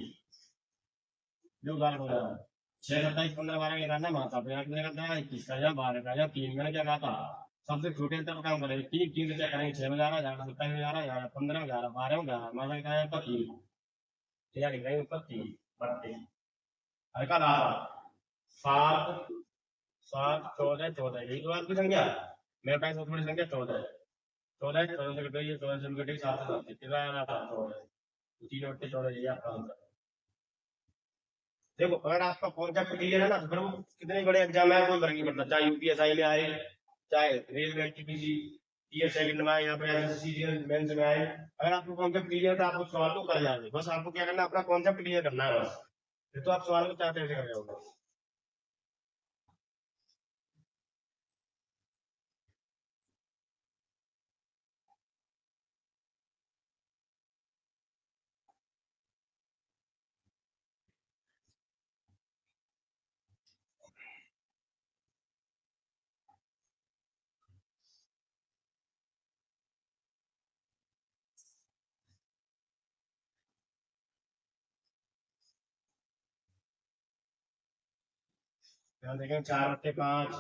जो उदाहरण हो रहा है 6 27 15 12 निकालना मासा, तो यहाँ कितने करता है 21 का या 12 का या 3, मैंने क्या कहा था सबसे छोटे अंतर पर काम करेंगे, 3 3 से क्या करेंगे, 6 में जा रहा है, 27 में जा रहा है, 15 में जा रहा है, 12 में जा रहा है, मासा कितना आया 3, या लिख रहे हैं ऊपर 3 बट्टे हल्का लासा 7 7 14 14, यही तो आपकी संख्या, मेरे पास सबसे बड़ी संख्या 14 है, 14 14 से कटिए, 14 से कटिए 7 से 7 कितना आया था 14, 3 बट्टे 14, यही आपका आंसर। देखो अगर आपका कॉन्सेप्ट क्लियर है ना, तो फिर वो कितने बड़े एग्जाम है कोई फर्क नहीं पड़ता, चाहे यूपीएसआई में आए, चाहे रेलवे एनटीपीसी टीयर सेकंड में आए, या फिर एसएससी मेंस में आए, अगर आपको कॉन्सेप्ट क्लियर है तो आपको सवाल तो कर जाएंगे, बस आपको क्या करना है, अपना कॉन्सेप्ट क्लियर करना है बस, फिर तो आप सवाल को चाहते कर जाओगे। यहाँ देखें 4 बट्टे 5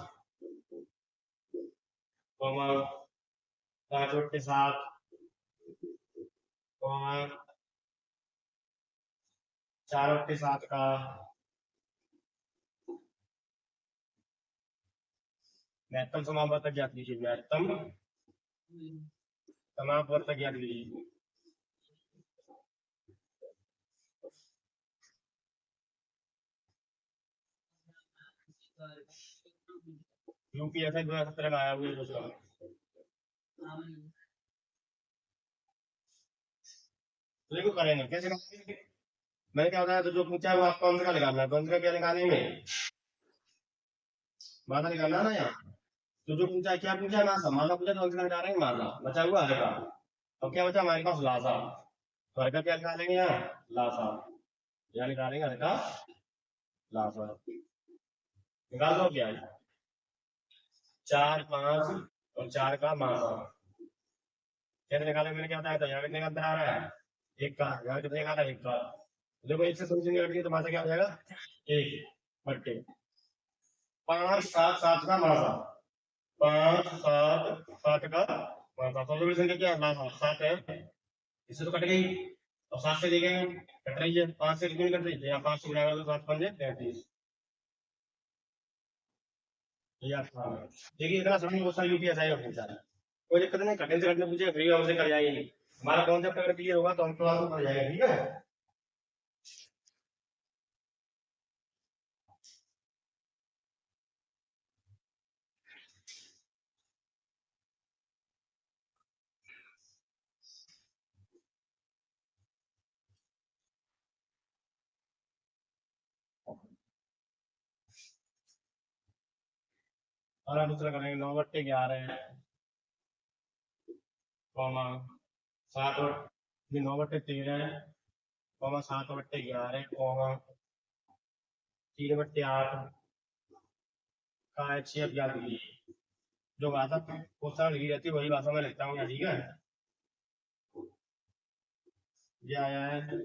कॉमा 5 बट्टे 7 कॉमा 4 बट्टे 7 का महत्तम समापवर्तक ज्ञात कीजिए, महत्तम समापवर्तक ज्ञात कीजिए। यूपीएससी 2017 में आया हुआ क्वेश्चन। देखो करेंगे कैसे करेंगे? मैंने क्या बताया, तो जो पूछा है वो आपको अंश का निकालना है, तो अंश का क्या निकालेंगे, माना निकालना ना यार। तो जो पूछा है, क्या पूछा है, मासा, माना पूछा तो अंश का निकालेंगे, माना बचा हुआ हल्का। अब क्या बचा हमारे पास, लासा। तो हल्का क्या निकालेंगे यहाँ, लासा, यहाँ निकालेंगे हल्का लासा। निकाल दो क्या है, 4 5 और 4 का मासा। कैसे निकालेंगे, मैंने क्या बताया था, यहाँ कितने का अंतर आ रहा है, एक का, यहाँ कितने का आ रहा है, एक का। देखो एक से सोचने की लड़की तो मासा क्या हो जाएगा, एक बट्टे 5 7 7 का मासा, 5 7 7 का मासा। सबसे बड़ी संख्या क्या है, मासा 7 है, इससे तो कट गई। अब 7 से देखेंगे, कट रही है, 5 से क्यों नहीं कट रही है, यहाँ 5 से गुणा कर दो, 7 5 33। ये आपका देखिए, इतना समझ क्वेश्चन यूपीएसआई में पूछा है, कोई दिक्कत नहीं, कठिन से कठिन पूछे फ्री हमसे कर जाएंगे। हमारा कॉन्सेप्ट अगर क्लियर होगा तो हम तो आपको कर जाएगा, ठीक है। और दूसरा करेंगे 9 बट्टे 11 कॉमा 7 ये 9 बट्टे 13 कॉमा 7 बट्टे 11 कॉमा 3 बट्टे 8 का HCF ज्ञात कीजिए। जो भाषा क्वेश्चन लिखी रहती है वही भाषा में लिखता हूँ यहाँ, ठीक है। ये आया है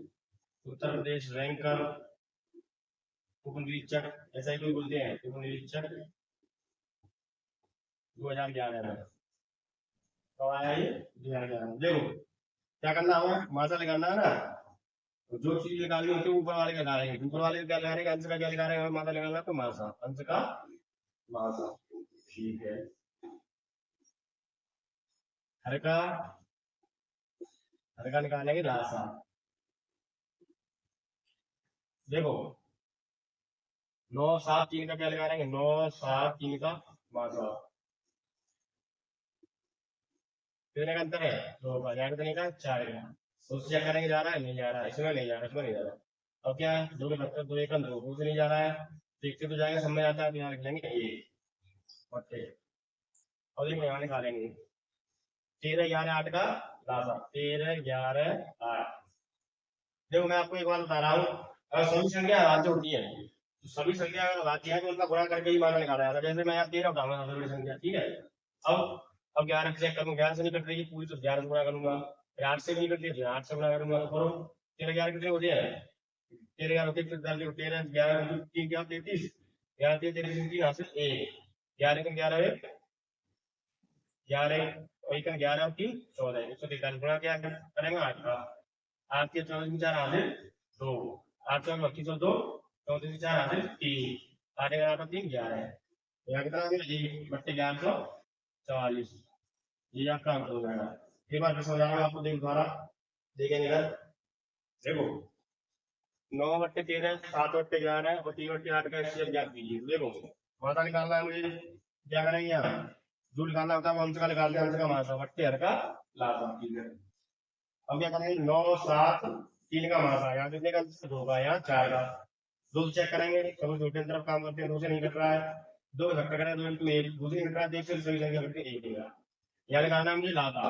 उत्तर प्रदेश रैंकर उप निरीक्षक, ऐसा ही कोई बोलते हैं, उप निरीक्षक 2011 में। तो आया ये 2011 में। देखो क्या करना होगा, मासा निकालना है ना, तो जो चीज निकालनी होती है ऊपर वाले का निकालेंगे, ऊपर वाले का क्या निकालेंगे, अंश का क्या निकालेंगे, मासा निकालना तो मासा, अंश का मासा, ठीक है। हर का, हर का निकालेंगे लासा। देखो 9 7 3 का क्या निकालेंगे, 9 7 3 का मासा, कितने का अंतर है, 2 का, यहाँ कितने का 4 का। तो उससे क्या करेंगे, जा रहा है नहीं जा रहा है, इसमें नहीं जा रहा, इसमें नहीं जा रहा। अब क्या है, दो के मतलब 2 1 2 से नहीं जा रहा है, देखते तो जाएंगे, समझ आता है तो यहाँ लिख लेंगे एक बट्टे। और देखो यहाँ निकालेंगे 13 11 8 का लासा, 13 11 8। देखो मैं आपको एक बात बता रहा हूँ, अगर सभी संख्या राज्य होती है तो सभी संख्या अगर राज्य है तो उनका गुणा करके ही माना निकाला जाता है। जैसे मैं यहाँ 13 उठाऊंगा सबसे बड़ी संख्या, ठीक है। अब 11 चेक करूँ, 11 से नहीं कट रही है पूरी, तो 11 से गुणा करूंगा, फिर 8 से भी नहीं कट रही है 8 से गुणा करूंगा, तो करो 13 11 कितने होते हैं, 13 11 होते हैं, 13 11 3 क्या 33, 11 3 33 3 हासिल 1, 11 का 11 11 एक का 11 और 3 14, 143 गुणा क्या करेंगे 8 का, 8 के 24 में 4 हासिल 2, 8 का 25 और 2 34 में 4 हासिल 3, 8 11 का 3 11, यहाँ कितना आ गया जी बट्टे 1144। ये आपका आंसर हो जाएगा। एक बार फिर समझाऊंगा आपको, देख द्वारा देखेंगे इधर। देखो 9 बट्टे 13 7 बट्टे 11 और 3 बट्टे 8 का एचसीएफ ज्ञात कीजिए। देखो मात्रा निकालना है मुझे, क्या करेंगे यहाँ, जो निकालना होता है वो अंश का निकालते हैं, अंश का मासा बट्टे हर का लासा, ठीक है। अब क्या करेंगे 9 7 3 का मासा, यहाँ कितने का दो का, यहाँ 4 का, दो से चेक करेंगे, सब छोटे तरफ काम करते हैं, दो से नहीं कट रहा है, दो घट्टा करें 2 इंटू 1, दूसरी कट रहा है, देख से सही संख्या करके एक देगा। यहाँ निकालना है मुझे लासा,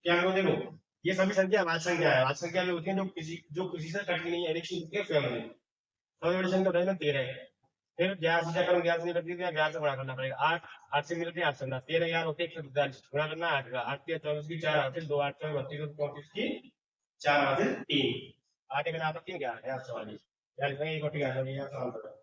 क्या करो देखो, ये सभी संख्या वाच संख्या है, वाच संख्या में होती है जो किसी से कटती नहीं है, एक से होती है फैमिली। सबसे बड़ी संख्या बताइए ना 13 है, फिर 11 से चेक करो, 11 से नहीं कटती तो 11 से गुणा करना पड़ेगा, 8 8 से मिलती है 8 से 13 11 होते 142, गुणा करना 8 का, 8 के 24 की 4 हासिल 2, 8 के 32 34 की 4 हासिल 3, 8 के नाम 3 क्या है 44, यार इसमें एक और ठीक है, ये आंसर है।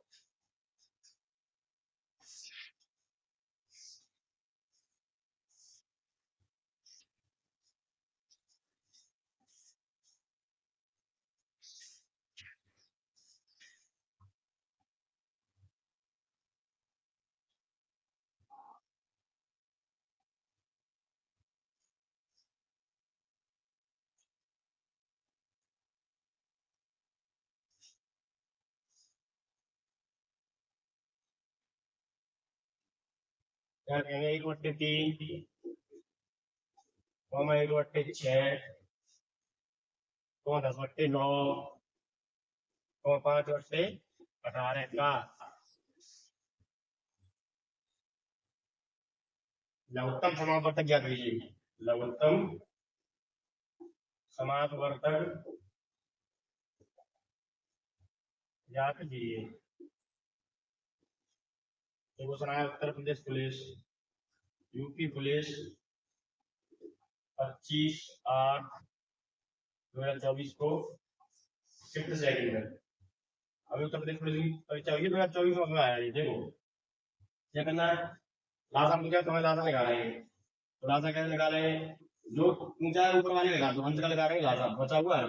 क्या कहेंगे 1/3 कॉमा 1/6 कॉमा 10/9 कॉमा 5/18 का लघुत्तम समापवर्तक ज्ञात कीजिए। लघुत्तम समापवर्तक ज्ञात कीजिए। Begusarai Uttar Pradesh police UP police 25/8/2024 को शिफ्ट सेकंड है। अभी उत्तर प्रदेश पुलिस की परीक्षा हुई 2024 में आया ये देखो क्या करना है। लाजा हम क्या तुम्हें लाजा निकाले तो लाजा कैसे निकाले जो ऊंचा है ऊपर वाले लगा दो अंश का लगा रहे हैं लाजा बचा हुआ है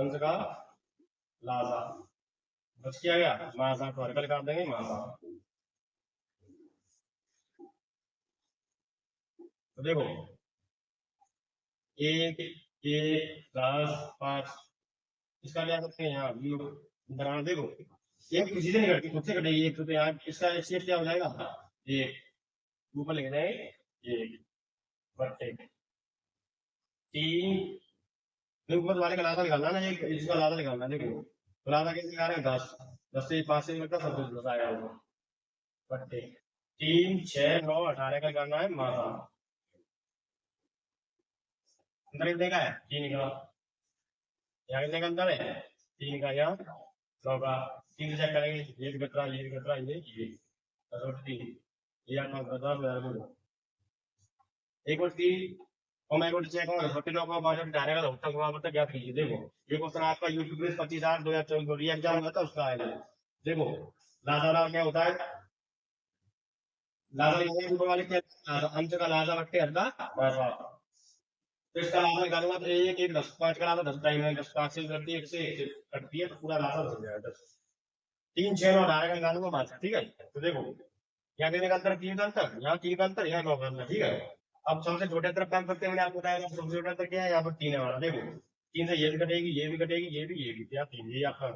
अंश का लाजा बच किया गया मासा को हल्का लगा देंगे मासा। तो देखो 1 1 10 5 इसका क्या करते हैं यहाँ दरार देखो एक किसी से नहीं कटती खुद से कटेगी एक तो यहाँ इसका शेप क्या हो जाएगा एक ऊपर लिख देंगे एक बट्टे 3 ऊपर वाले का लादा निकालना ना एक इसका लादा निकालना देखो तो लादा कैसे निकाल रहे हैं 10 से 5 से निकलता सब कुछ बताया बट्टे 3 6 9 18 का निकालना है मासा अंदर देखा है 3 का यहाँ कितने का अंदर है 3 का यहाँ 9 का 3 चेक करेंगे ये भी कतरा ये भी कतरा ये 3 ये 10 एक और 3 और मैं चेक और 49 को 62 डालेगा तो तक वहां पर क्या कीजिए देखो ये क्वेश्चन आपका यूट्यूब पे 25/8/2024 एग्जाम हुआ था उसका आएगा देखो लाजा क्या होता है लाजा ऊपर वाले क्या अंश का लाजा बट्टे हल्का तो इसका लाजा निकालूंगा तो 1 1 10 5 का लाजा 10 टाइम है 10 5 से करती है 1 से 1 कटती है तो पूरा लाजा 10 हो जाएगा 10 3 6 9 18 का निकालूंगा मात्र ठीक है। तो देखो यहाँ देने का अंतर 3 का अंतर यहाँ 3 का अंतर यहाँ 9 का अंतर ठीक है। अब सबसे छोटे तरफ काम करते हैं मैंने आपको बताया सबसे छोटा अंतर क्या है यहाँ पर 3 है हमारा देखो 3 से ये भी कटेगी ये भी कटेगी ये भी क्या 3 ये आपका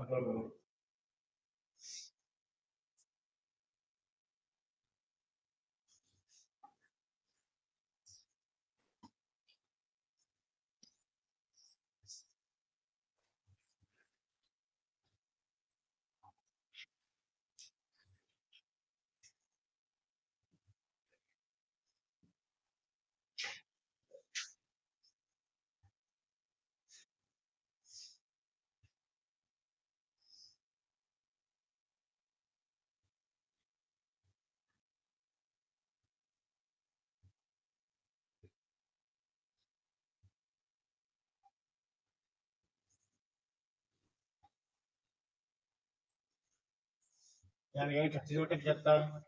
यहाँ लिखेंगे 36 बटे 75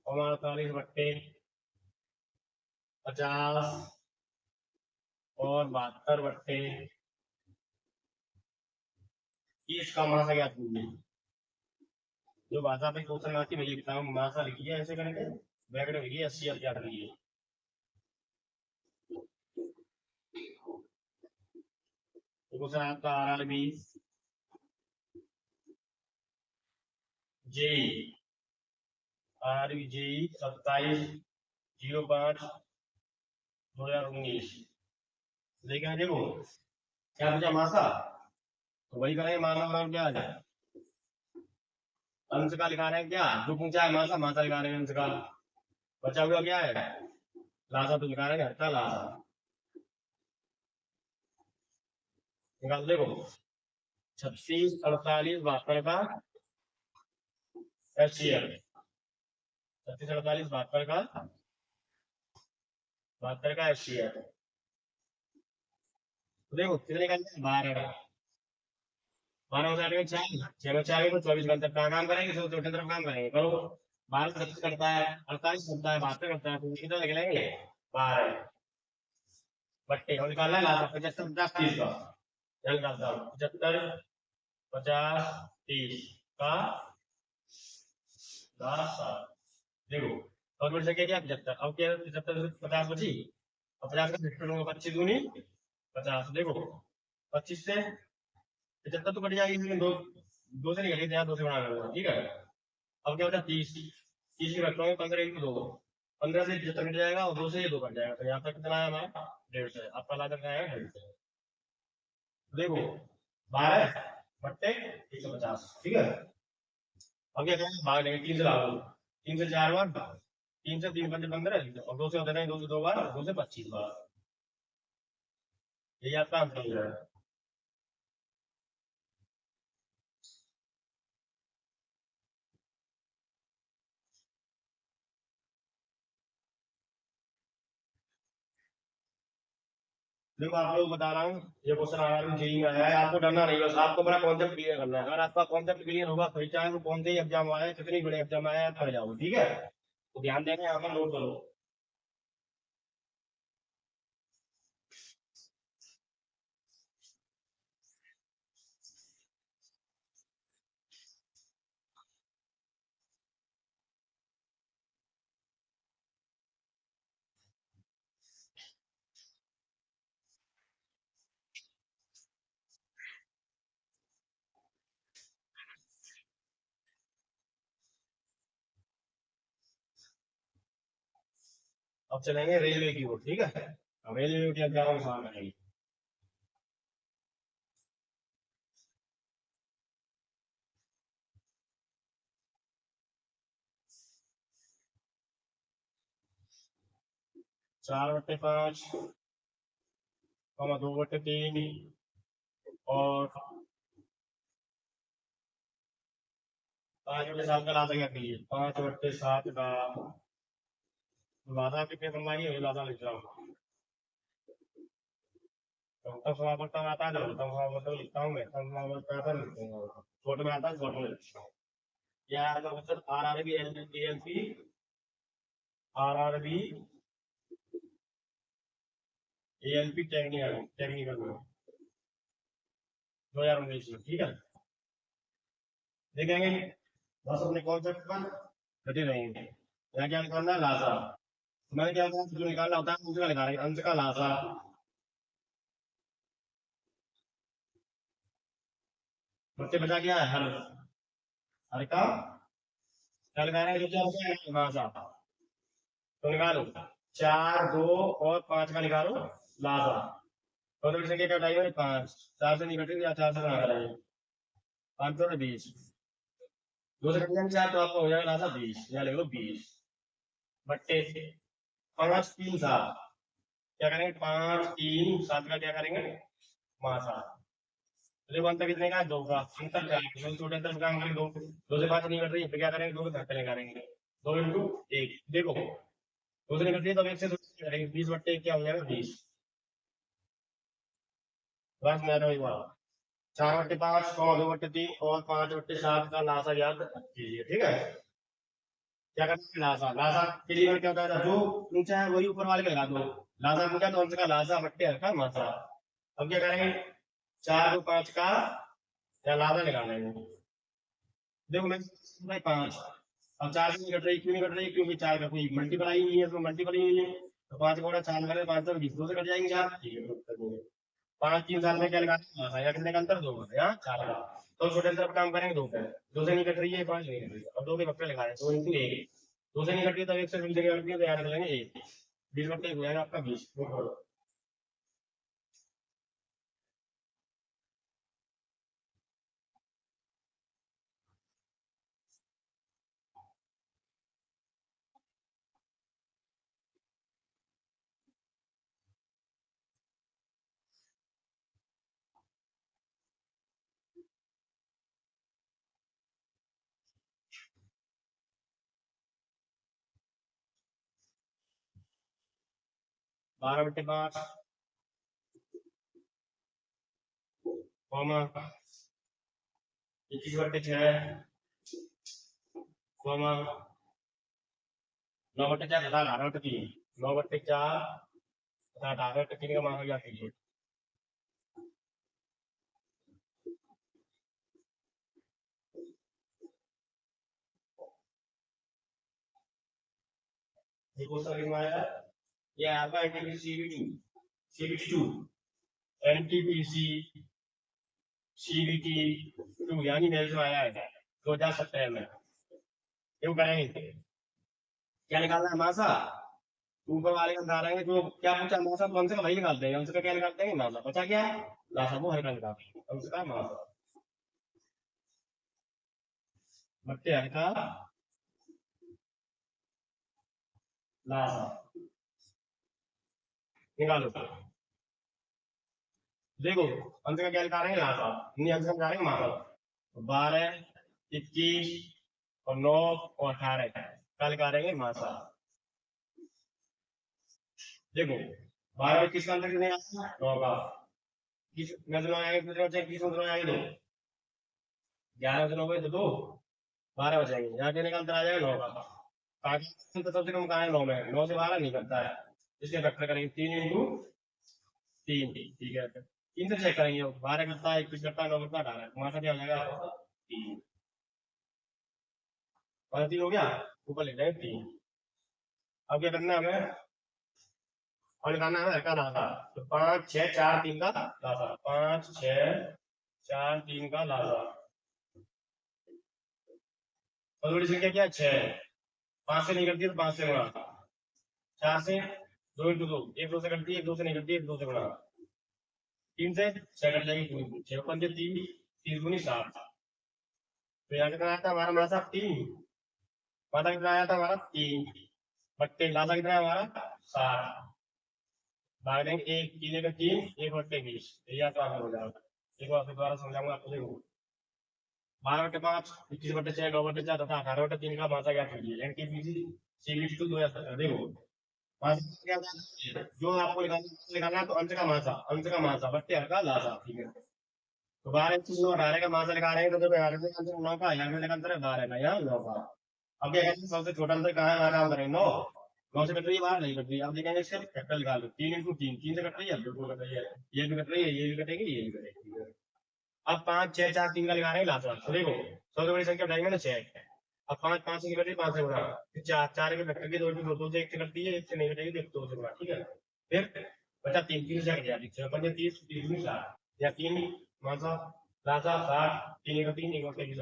और 48 बट्टे 50 और 72 बट्टे 30 का मासा क्या कीजिए। जो भाषा पे क्वेश्चन आती है लिखता हूँ मासा लिखिए ऐसे करेंगे ब्रैकेट में लिखिए 80 अब क्या करिए क्वेश्चन आपका RRB जेई RRB जेई 27/05/2019 लेकिन देखो क्या बचा मासा तो वही करेंगे मासा बराबर क्या आ जाए अंश का लिखा रहे हैं क्या जो पूछा है मासा मासा लिखा रहे हैं अंश का बचा हुआ क्या है लासा तो लिखा रहे हैं हट्टा लासा निकाल देखो 36 48 72 का HCl 36 48 72 का HCl तो देखो कितने का 12 12 में 4 6 में 4 तो 24 घंटे का काम करेंगे तो छोटे तरफ काम करेंगे करो 12 से 36 करता है 48 करता है 72 करता है तो कितना निकलेंगे 12 बट्टे और निकालना है लासा 75 50 30 का चल करता हूँ 75 50 30 का लासा देखो और बढ़ सके क्या 75 अब क्या 75 से 50 बची और 50 का 50 होगा 25 दूनी 50 देखो 25 से 75 तो कट जाएगी लेकिन दो से निकलेगी यहाँ 2 से बना ठीक है। अब क्या होता है 30 तीसरी रख रहा हूँ 15 × 2, 15 से 75 कट जाएगा और 2 से ये 2 कट जाएगा, तो यहाँ तक कितना है हमारा 150। आपका लागत क्या है 150। देखो 12 बट्टे 150, ठीक है। अब क्या करेंगे, भाग लेंगे 3 से, भागो 3 से 4 बार, 3 से 3 पंजे 15 और 2 से होते हैं 2 से 2 बार, 2 से 25 बार। ये आपका आंसर हो जाएगा। देखो आप लोग बता रहा हूँ, ये क्वेश्चन आ रहा है जेई में आया है, आपको डरना नहीं, बस आपको बड़ा कॉन्सेप्ट क्लियर करना है। अगर आपका कॉन्सेप्ट क्लियर होगा फिर चाहे वो कौन से एग्जाम आए, कितनी बड़े एग्जाम आए, कर जाओ, ठीक है। तो ध्यान देना, यहाँ पर नोट करो। अब चलेंगे रेलवे की ओर, ठीक है। अब रेलवे के एग्जाम सवाल आएंगे। चार बट्टे 5, 2 बट्टे 3 और 5 बट्टे 7 का लाता क्या करिए, 5 बट्टे 7 का लाता कितने कमाई है, लाता लिख रहा हूँ। तो समापन आता है, तो समापन लिखता हूँ मैं, समापन आता है छोटे में आता है, छोटे में लिखता हूँ। क्या है मतलब RRB LLP RRB ALP technical technical में 2019 में, ठीक है। देखेंगे बस अपने कॉन्सेप्ट पर घटे रहेंगे। यहाँ क्या निकालना है, लासा। मैंने क्या कहा, जो निकालना होता है उसका निकालेंगे, अंश का लासा। बच्चे बचा क्या है, हर, हर का क्या लगाना है, जो क्या है लासा। तो निकालो 4 2 और 5 का निकालो लासा। तो संख्या क्या बताइए, 5, 4 से नहीं घटेगी या 4 से ना घटाइए, 5 तो 20, 2 से घट जाएंगे 4, तो आपको हो जाएगा लासा 20, या लिख लो 20 बट्टे 5 3 7। क्या करेंगे, 5 3 7 का क्या करेंगे, मासा। देखो अंतर कितने का है, 2 का। अंतर क्या है, छोटे अंतर का अंक 2, 2 से 5 नहीं कट रही है, फिर क्या करेंगे, 2 से घटने करेंगे, 2 × 1। देखो 2 से निकल रही है तो 1 से 2 करेंगे, 20 बट्टे क्या हो जाएगा 20। बस मेरा हुआ 4 बट्टे 5 और 2 बट्टे 3 और 5 बट्टे 7 का लासा याद कीजिए, ठीक है। क्या करना है, लासा। लासा के लिए क्या होता है, जो ऊंचा है वही ऊपर वाले का लगा दो। लासा पूछा तो अंश का लासा बट्टे हर का मासा। अब क्या करेंगे, 4 2 5 का या लासा निकालेंगे। देखो मैं भाई 5, अब 4 से नहीं कट रही, क्यों नहीं कट रही, क्योंकि 4 का कोई मल्टीपल ही नहीं है, तो मल्टीपल ही नहीं है। तो 5 का 4 करें, 5 तो 20, 2 से कट जाएंगे 4, ठीक है। 5 3 साल में क्या लगाना है, कितने का अंतर, 2 का, यहाँ 4 का। तो छोटे अंतर पर काम करेंगे 2 पे, 2 से नहीं कट रही है, 5 नहीं कट रही है, अब 2 के बक्के लगा रहे, 2 × 1, 2 से नहीं कट रही है तो 1 से मिलते कट रही है, तो यहाँ रख लेंगे 1, 20 बट्टे हो जाएगा आपका 20। 12 बट्टे 5 कॉमा 21 बट्टे 6 कॉमा 9 बट्टे 4 तथा 18 बट्टे 3, 9 बट्टे 4 तथा 18 बट्टे 3 का मान हो जाता है। ये क्वेश्चन कितना आया, ये आपका एनटीपीसी CBT 2, एनटीपीसी CBT 2 यानी मेरे जो आया है 2017 में, क्यों करेंगे। क्या निकालना है मासा, ऊपर वाले का बता रहे हैं जो क्या पूछा मासा, तो हमसे का वही निकालते हैं, हमसे का क्या निकालते हैं मासा, बचा क्या है लासा, वो हर रंग का हमसे का मासा, बट्टे हर का लासा, निकालो। देखो अंश का क्या निकाल रहे हैं लासा, नहीं अंश का निकाल रहे हैं मासा, 12, 21 और 9 और 18 का निकाल रहे हैं मासा। देखो 12 और 21 का अंतर कितने आया 9 का, किस नजर आएगा कितने बचे, 21 नजर आएगा 2, 11 से 9 बचे तो 2, 12 बचेंगे, यहाँ कितने का अंतर आ जाएगा 9 का, बाकी तो सबसे कम कहा है 9 में, 9 से 12 नहीं करता है, इसलिए वेक्टर करेंगे 3 × 3, ठीक है, 3 से चेक करेंगे, 12 करता है, 21 करता है, 9 करता है, 18, तुम्हारा क्या हो जाएगा 3, और 3 हो गया, ऊपर लिख देंगे 3। अब क्या करना है हमें, और निकालना है का लासा, तो 5 6 4 3 का लासा, 5 6 4 3 का लासा, और बड़ी संख्या क्या है 6, 5 से नहीं करती तो 5 से गुणा, 4 से 2 × 2, 1 2 से करती है, 1 2 से नहीं करती है, 1 2 से गुणा, 3 से 6 कट जाएगी, 6 5 3, 3 दूनी 7, तो यहाँ कितना आया था हमारा मासा 3, माता कितना आया था हमारा 3, बट्टे लासा कितना है हमारा 7, भाग देंगे 1 3 का 3, 1/20, या तो आंसर हो जाएगा, एक बार फिर दोबारा समझाऊंगा आपको, देखो 12/5, 21/6, 9/4 तथा 18/3 का मासा ज्ञात कीजिए, एनटीपीसी सीबीटी 2017। देखो मासा क्या होता है, जो आपको निकालना है, तो अंश का मासा, अंश का मासा बट्टे हर का लासा, ठीक है, तो 12 × 9 18 का मासा निकाल रहे हैं, तो देखो 18 का अंतर 9 का, यहाँ पे अंतर है 12 का, यहाँ 9 का, अब क्या कहते हैं सबसे छोटा अंतर कहाँ है, हमारा अंतर है 9, 9 से कट रही है, बाहर नहीं कट रही है, अब देखेंगे इसका फैक्टर निकाल लो, 3 × 3, 3 से कट रही है, 2 कट रही है, ये भी कट रही है, ये भी कटेगी, ये भी कटेगी, अब 5 6 4 3 का लगा रहे हैं लासा, तो देखो सबसे बड़ी संख्या उठाएंगे ना 6, अब 5 5 से कटी 5 से गुणा, फिर 4 4 के फैक्टर की 2 2 से 1 से कटती है, 1 से नहीं कटेगी, 2 से गुणा, ठीक है, फिर बचा 3 3 से कट गया, 6 5 30, 30 में 60, या 3 मासा लासा 60, 3 का 3 1 का 3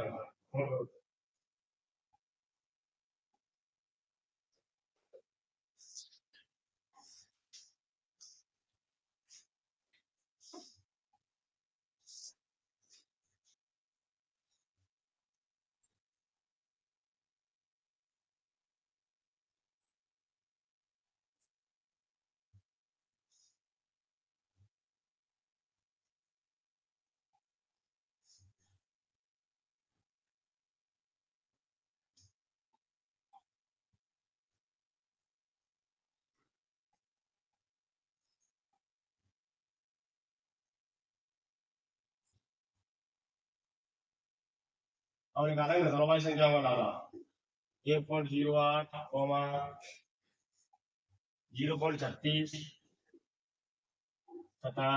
और निकालेंगे दोनों वाली संख्या को लाना, 1.08 0.36 तथा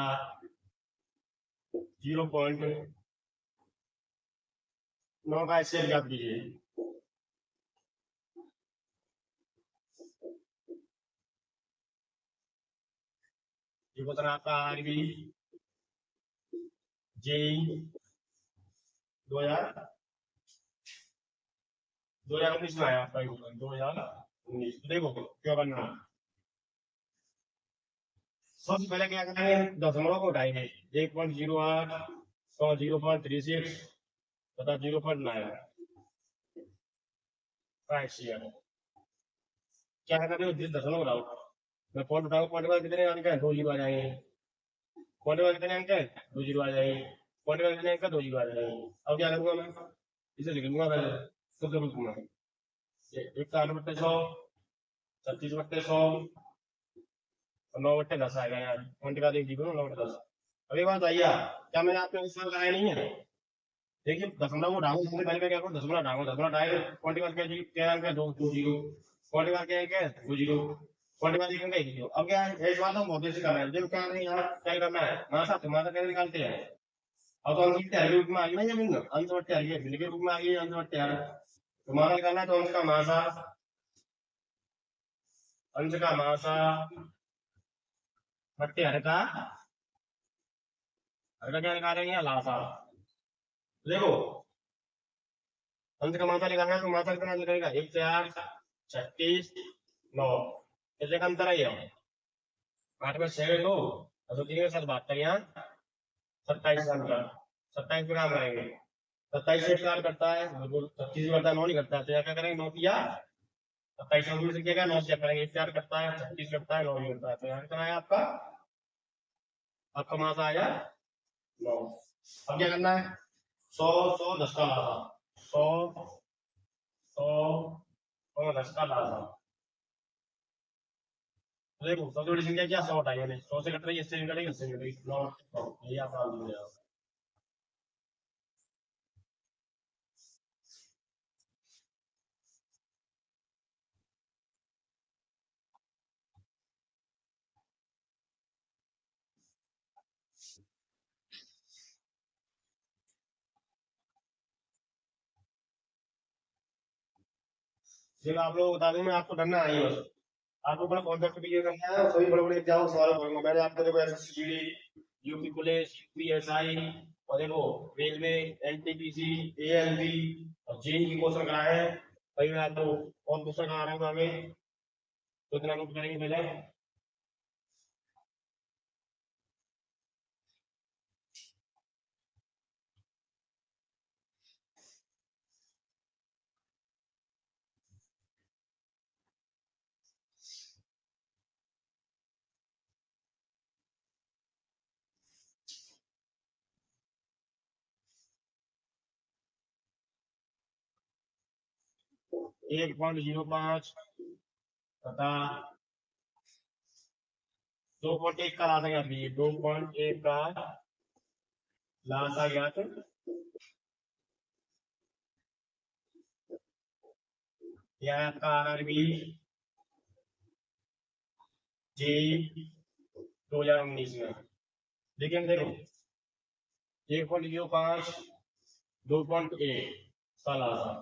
0.9 का एक्सेल ज्ञात कीजिए। ये क्वेश्चन आपका आरबी जेई 2019 में आया आपका 2019, देखो क्या करना है, सबसे पहले क्या करेंगे, दशमलव को उठाएंगे, 1.08 और 0.36 तथा 0.9 का एक्सेल, क्या करना है, दशमलव उठाओ, मैं पॉइंट उठाऊंगा, पॉइंट में कितने अंक है, 2 जीरो आ जाएंगे, पॉइंट में कितने अंक है 2 जीरो आ जाएंगे, पॉइंट में कितने अंक है 2 जीरो आ जाएंगे, अब क्या करूंगा मैं, इसे लिख लूंगा पहले, तो जरूर दूंगा 1/8 36/100 और 9/10 आएगा यार, पॉइंट का देख दीजिए 9/10। अब एक बात आइए, क्या मैंने आपको इस साल लगाया नहीं है, देखिए दशमलव को उठाऊंगा, सबसे पहले मैं क्या करूँ, दशमलव उठाऊंगा, दशमलव उठाए पॉइंट का क्या अंक है 2 2 जीरो, पॉइंट का क्या है 2 जीरो, पॉइंट का एक 1 जीरो, अब क्या है इस बात हम बहुत से कर रहे हैं, देखो क्या नहीं यहाँ क्या करना है, मासा तुम्हारा कैसे निकालते हैं, अब तो अंश के रूप में आ गई ना, जमीन अंश बट्टे हर के रूप में आ गई, अंश बट्टे हर तुम्हारा निकालना है, तो अंश का मासा, अंश का मासा बट्टे हर का क्या निकालेंगे लासा, देखो अंश का मासा निकालना है, तो मासा कितना निकलेगा 1 से 8 36 9 कितने का अंतर है ये 8 में 6 2 और 3 के साथ बात करें यहाँ 27 का अंतर 27 पे काम करेंगे 27 से 4 करता है 36 करता है 9 नहीं करता है तो यहाँ क्या करेंगे 9 किया 27 नौ से क्या 9 चेक करेंगे 4 करता है 36 करता है 9 नहीं करता है तो यहाँ कितना है आपका आपका मास आया 9 अब क्या करना है 100 100 10 का लाना 100 100 और 10 का लाना देखो सबसे बड़ी संख्या क्या 100 उठाई मैंने 100 से कट रही है इससे भी कटेगी इससे भी कटेगी 9 ये आप डाल दीजिए फिर आप लोग बता दूं मैं आपको डरना नहीं बस आपको बड़ा कॉन्सेप्ट क्लियर करना है सभी बड़े बड़े एग्जाम सवाल करूंगा मैंने आपको देखो एसएससी यूपी पुलिस यूपीएसआई और देखो रेलवे एनटीपीसी एएलबी और जेई की क्वेश्चन कराए हैं भाई मैं आपको और क्वेश्चन करा रहा हूँ हमें तो इतना नोट करेंगे पहले 1.05 तथा 2.1 का लासा ज्ञात कीजिए 2.1 का लासा ज्ञात यह आपका आरआरबी जे 2019 में देखिए देखो 1.05 2.1 का लासा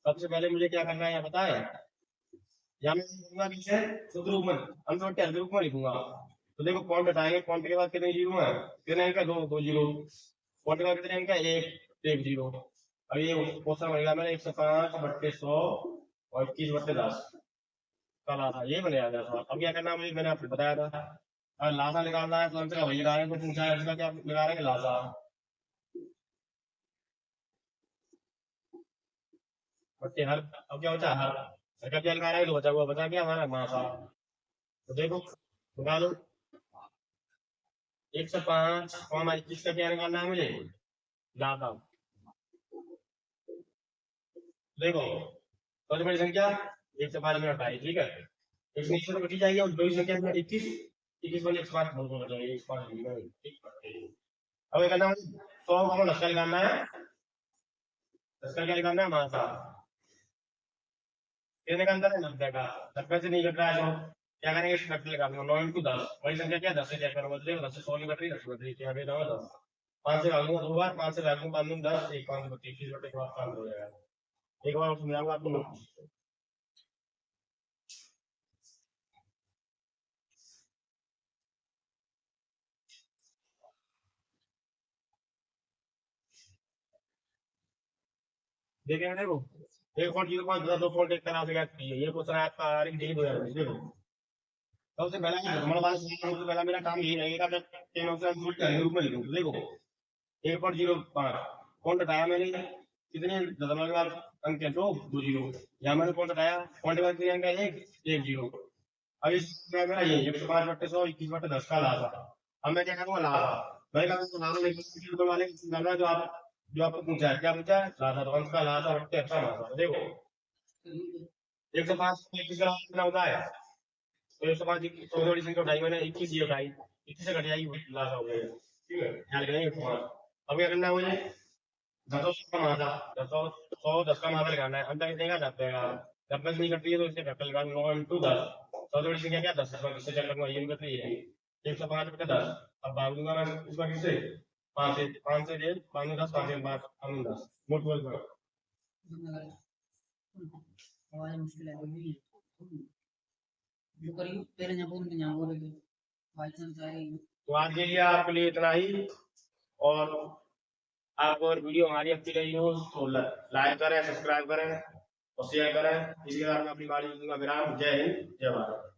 सबसे पहले मुझे क्या करना है यहाँ पता है या मैं लिखूंगा किसे शुद्ध रूप में हम तो क्या रूप में लिखूंगा तो देखो पॉइंट हटाएंगे पॉइंट के बाद कितने जीरो है कितने अंक दो दो जीरो पॉइंट के बाद कितने अंक एक जीरो अब ये क्वेश्चन बनेगा मैंने 105/100 और 21/10 का लासा ये बनेगा मेरा सवाल अब क्या करना है मुझे मैंने आपको बताया था अगर लासा निकालना है तो अंतर का वही लगा रहे हैं तो पूछा है इसका क्या लगा रहे हैं लासा बच्चे हर अब क्या बचा हर का क्या लगा रहे हैं तो बचा हुआ बचा क्या हमारा मासा तो देखो निकालो 105 कॉमा 21 का क्या निकालना है मुझे लासा देखो सबसे बड़ी संख्या 105 में हटाई ठीक है एक नीचे तो बची जाएगी और दो ही संख्या 21 21 वाले 105 बोल बोल जाएगी 105 अब ये करना है 100 कॉमा 10 का निकालना है 10 का क्या निकालना है मासा कितने का अंदर है 90 का 90 से नहीं कट रहा है तो क्या करेंगे शर्त लगा देंगे 9 into 10 वही संख्या क्या 10 से चेक करो मतलब 10 से 100 नहीं कट रही 10 कट रही है अभी 10 5 से भागूंगा दो बार 5 से भागूंगा 5 दूं 10 1 5 21 बटे के बाद 5 हो जाएगा एक बार समझाऊंगा आपको देखेंगे देखो 1.05 2.1 का नाम से ये क्वेश्चन आपका आ रही है 2020 देखो सबसे पहला हमारे सबसे पहला मेरा काम यही रहेगा कि टेन ऑप्शन रूट का रूप में लिखूं देखो 1.05 कौन बताया मैंने कितने दशमलव के बाद अंक है दो जीरो यहाँ मैंने कौन बताया पॉइंट के बाद कितने अंक है एक जीरो अब इस मेरा ये 105/100 21/10 का लाभ अब मैं क्या करूंगा लाभ मैं कहूँगा लाभ नहीं वाले जो आपको पूछा है क्या पूछा है लाभ अंश का लाभ बट्टे अच्छा लाभ देखो 105 कितना होता है तो 105 थोड़ी संख्या उठाई मैंने 21 ये उठाई 21 से घट जाएगी लाभ हो गया ठीक है ध्यान रखना 105 अब क्या करना है मुझे 10 का माथा 10 का माथा लगाना है अंतर कितने का 90 का 90 नहीं कटती है तो इससे घट लगा 9 into 10 सबसे बड़ी संख्या क्या 10 इससे चल लूंगा ये भी कटती है 105/10 अब भाग दूंगा मैं इसका किससे 5 से 1 5 में 10 5 में 5 5 में 10 मोट बोल करो आवाज मुश्किल है जो करी तेरे यहाँ बोल भाई तो आज के लिए आपके लिए इतना ही और आप और वीडियो हमारी अच्छी रही हो तो लाइक करें सब्सक्राइब करें और शेयर करें। इसके बाद मैं अपनी बाड़ी दूंगा विराम। जय हिंद, जय भारत।